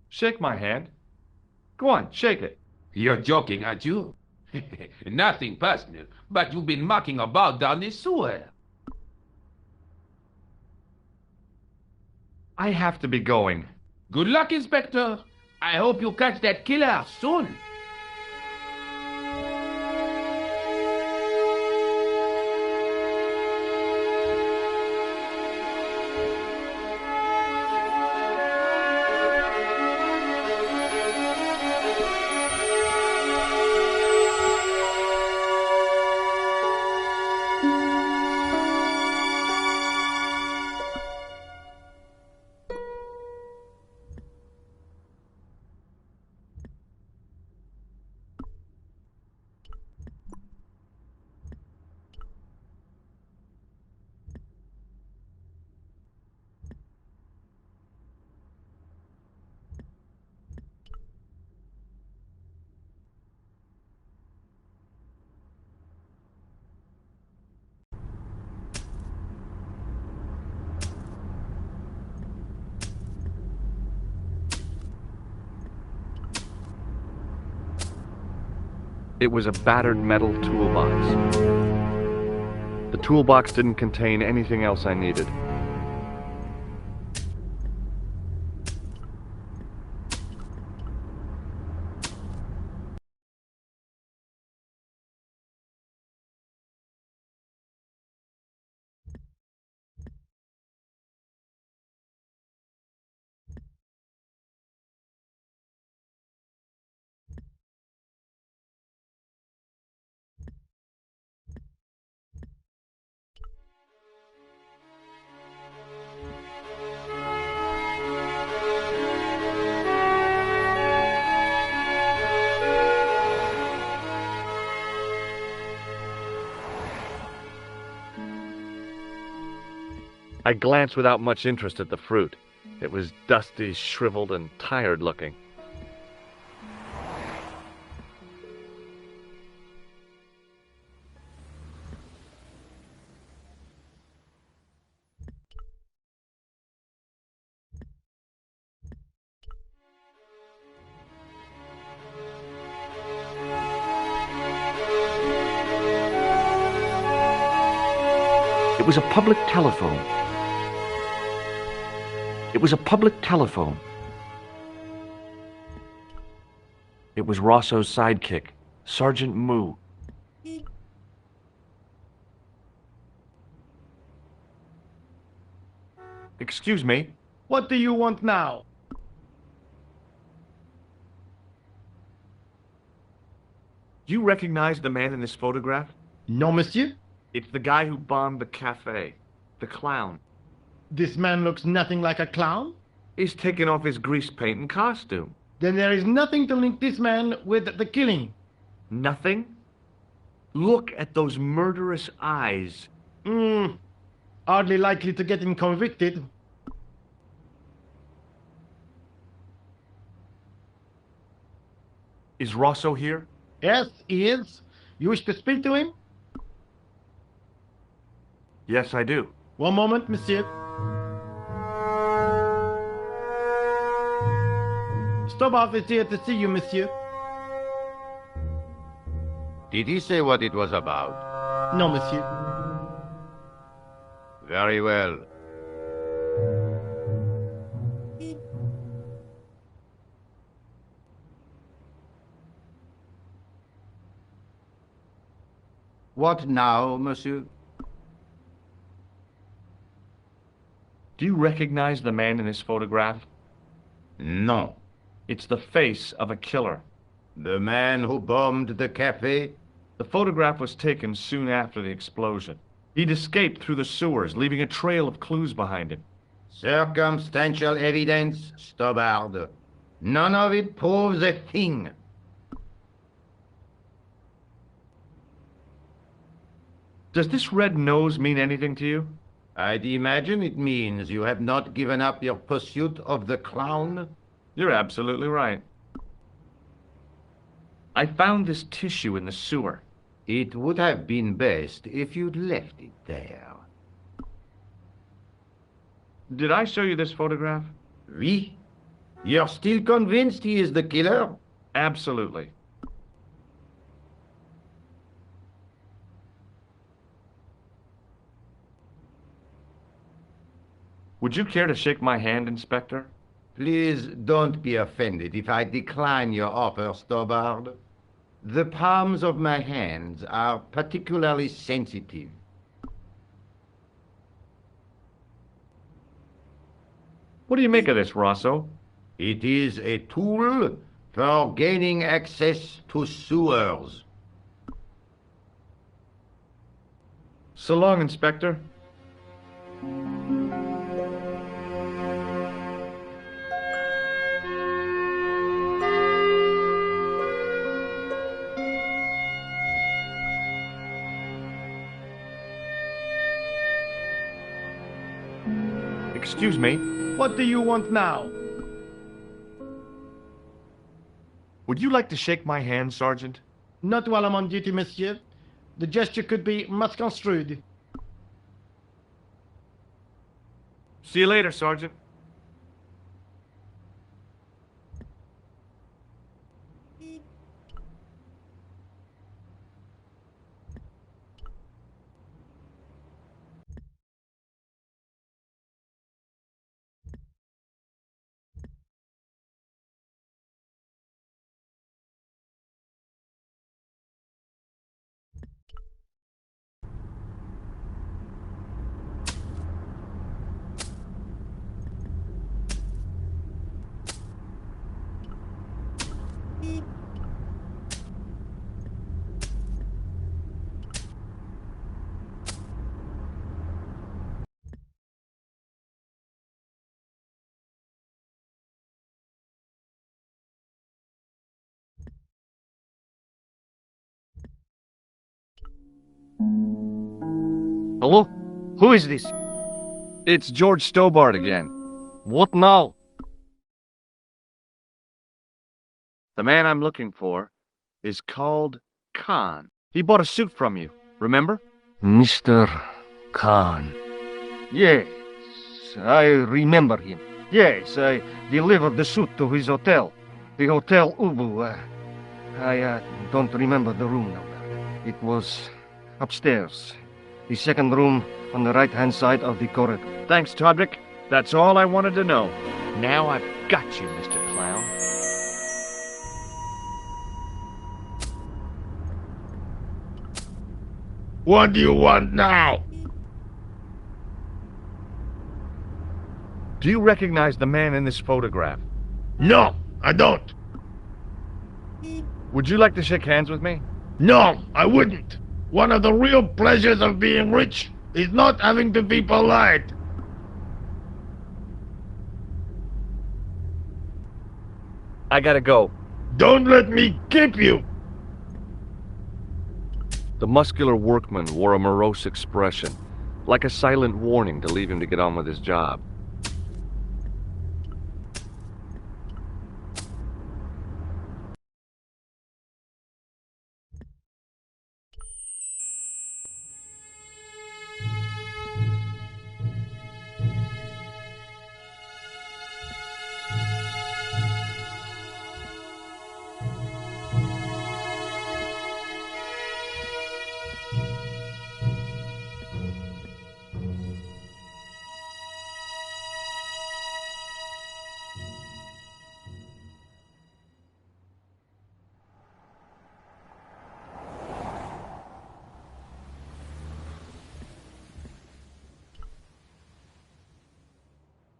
Shake my hand. Go on, shake it. You're joking, aren't you? Nothing personal, but you've been mucking about down this sewer. I have to be going. Good luck, Inspector. I hope you catch that killer soon. It was a battered metal toolbox. The toolbox didn't contain anything else I needed. I glanced without much interest at the fruit. It was dusty, shriveled, and tired looking. It was a public telephone. It was a public telephone. It was Rosso's sidekick, Sergeant Moo. Excuse me. What do you want now? Do you recognize the man in this photograph? No, monsieur. It's the guy who bombed the cafe. The clown. This man looks nothing like a clown. He's taken off his grease paint and costume. Then there is nothing to link this man with the killing. Nothing? Look at those murderous eyes. Hardly likely to get him convicted. Is Rosso here? Yes, he is. You wish to speak to him? Yes, I do. One moment, monsieur. Stobart is here to see you, monsieur. Did he say what it was about? No, monsieur. Very well. What now, monsieur? Do you recognize the man in this photograph? No. It's the face of a killer. The man who bombed the cafe? The photograph was taken soon after the explosion. He'd escaped through the sewers, leaving a trail of clues behind him. Circumstantial evidence, Stobart. None of it proves a thing. Does this red nose mean anything to you? I'd imagine it means you have not given up your pursuit of the clown. You're absolutely right. I found this tissue in the sewer. It would have been best if you'd left it there. Did I show you this photograph? Oui? You're still convinced he is the killer? Absolutely. Would you care to shake my hand, Inspector? Please don't be offended if I decline your offer, Stobart. The palms of my hands are particularly sensitive. What do you make of this, Rosso? It is a tool for gaining access to sewers. So long, Inspector. Excuse me. What do you want now? Would you like to shake my hand, Sergeant? Not while I'm on duty, monsieur. The gesture could be misconstrued. See you later, Sergeant. Hello? Who is this? It's George Stobart again. What now? The man I'm looking for is called Khan. He bought a suit from you, remember? Mr. Khan. Yes, I remember him. Yes, I delivered the suit to his hotel. The Hotel Ubu. I don't remember the room number. It was upstairs. The second room on the right-hand side of the corridor. Thanks, Todrick. That's all I wanted to know. Now I've got you, Mr. Clown. What do you want now? Do you recognize the man in this photograph? No, I don't. Would you like to shake hands with me? No, I wouldn't. One of the real pleasures of being rich is not having to be polite. I gotta go. Don't let me keep you. The muscular workman wore a morose expression, like a silent warning to leave him to get on with his job.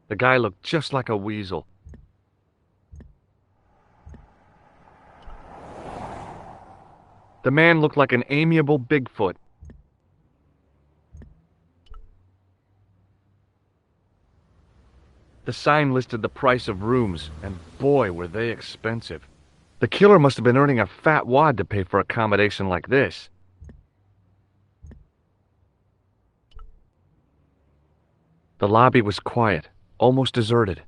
The guy looked just like a weasel. The man looked like an amiable Bigfoot. The sign listed the price of rooms, and boy, were they expensive. The killer must have been earning a fat wad to pay for accommodation like this. The lobby was quiet, almost deserted.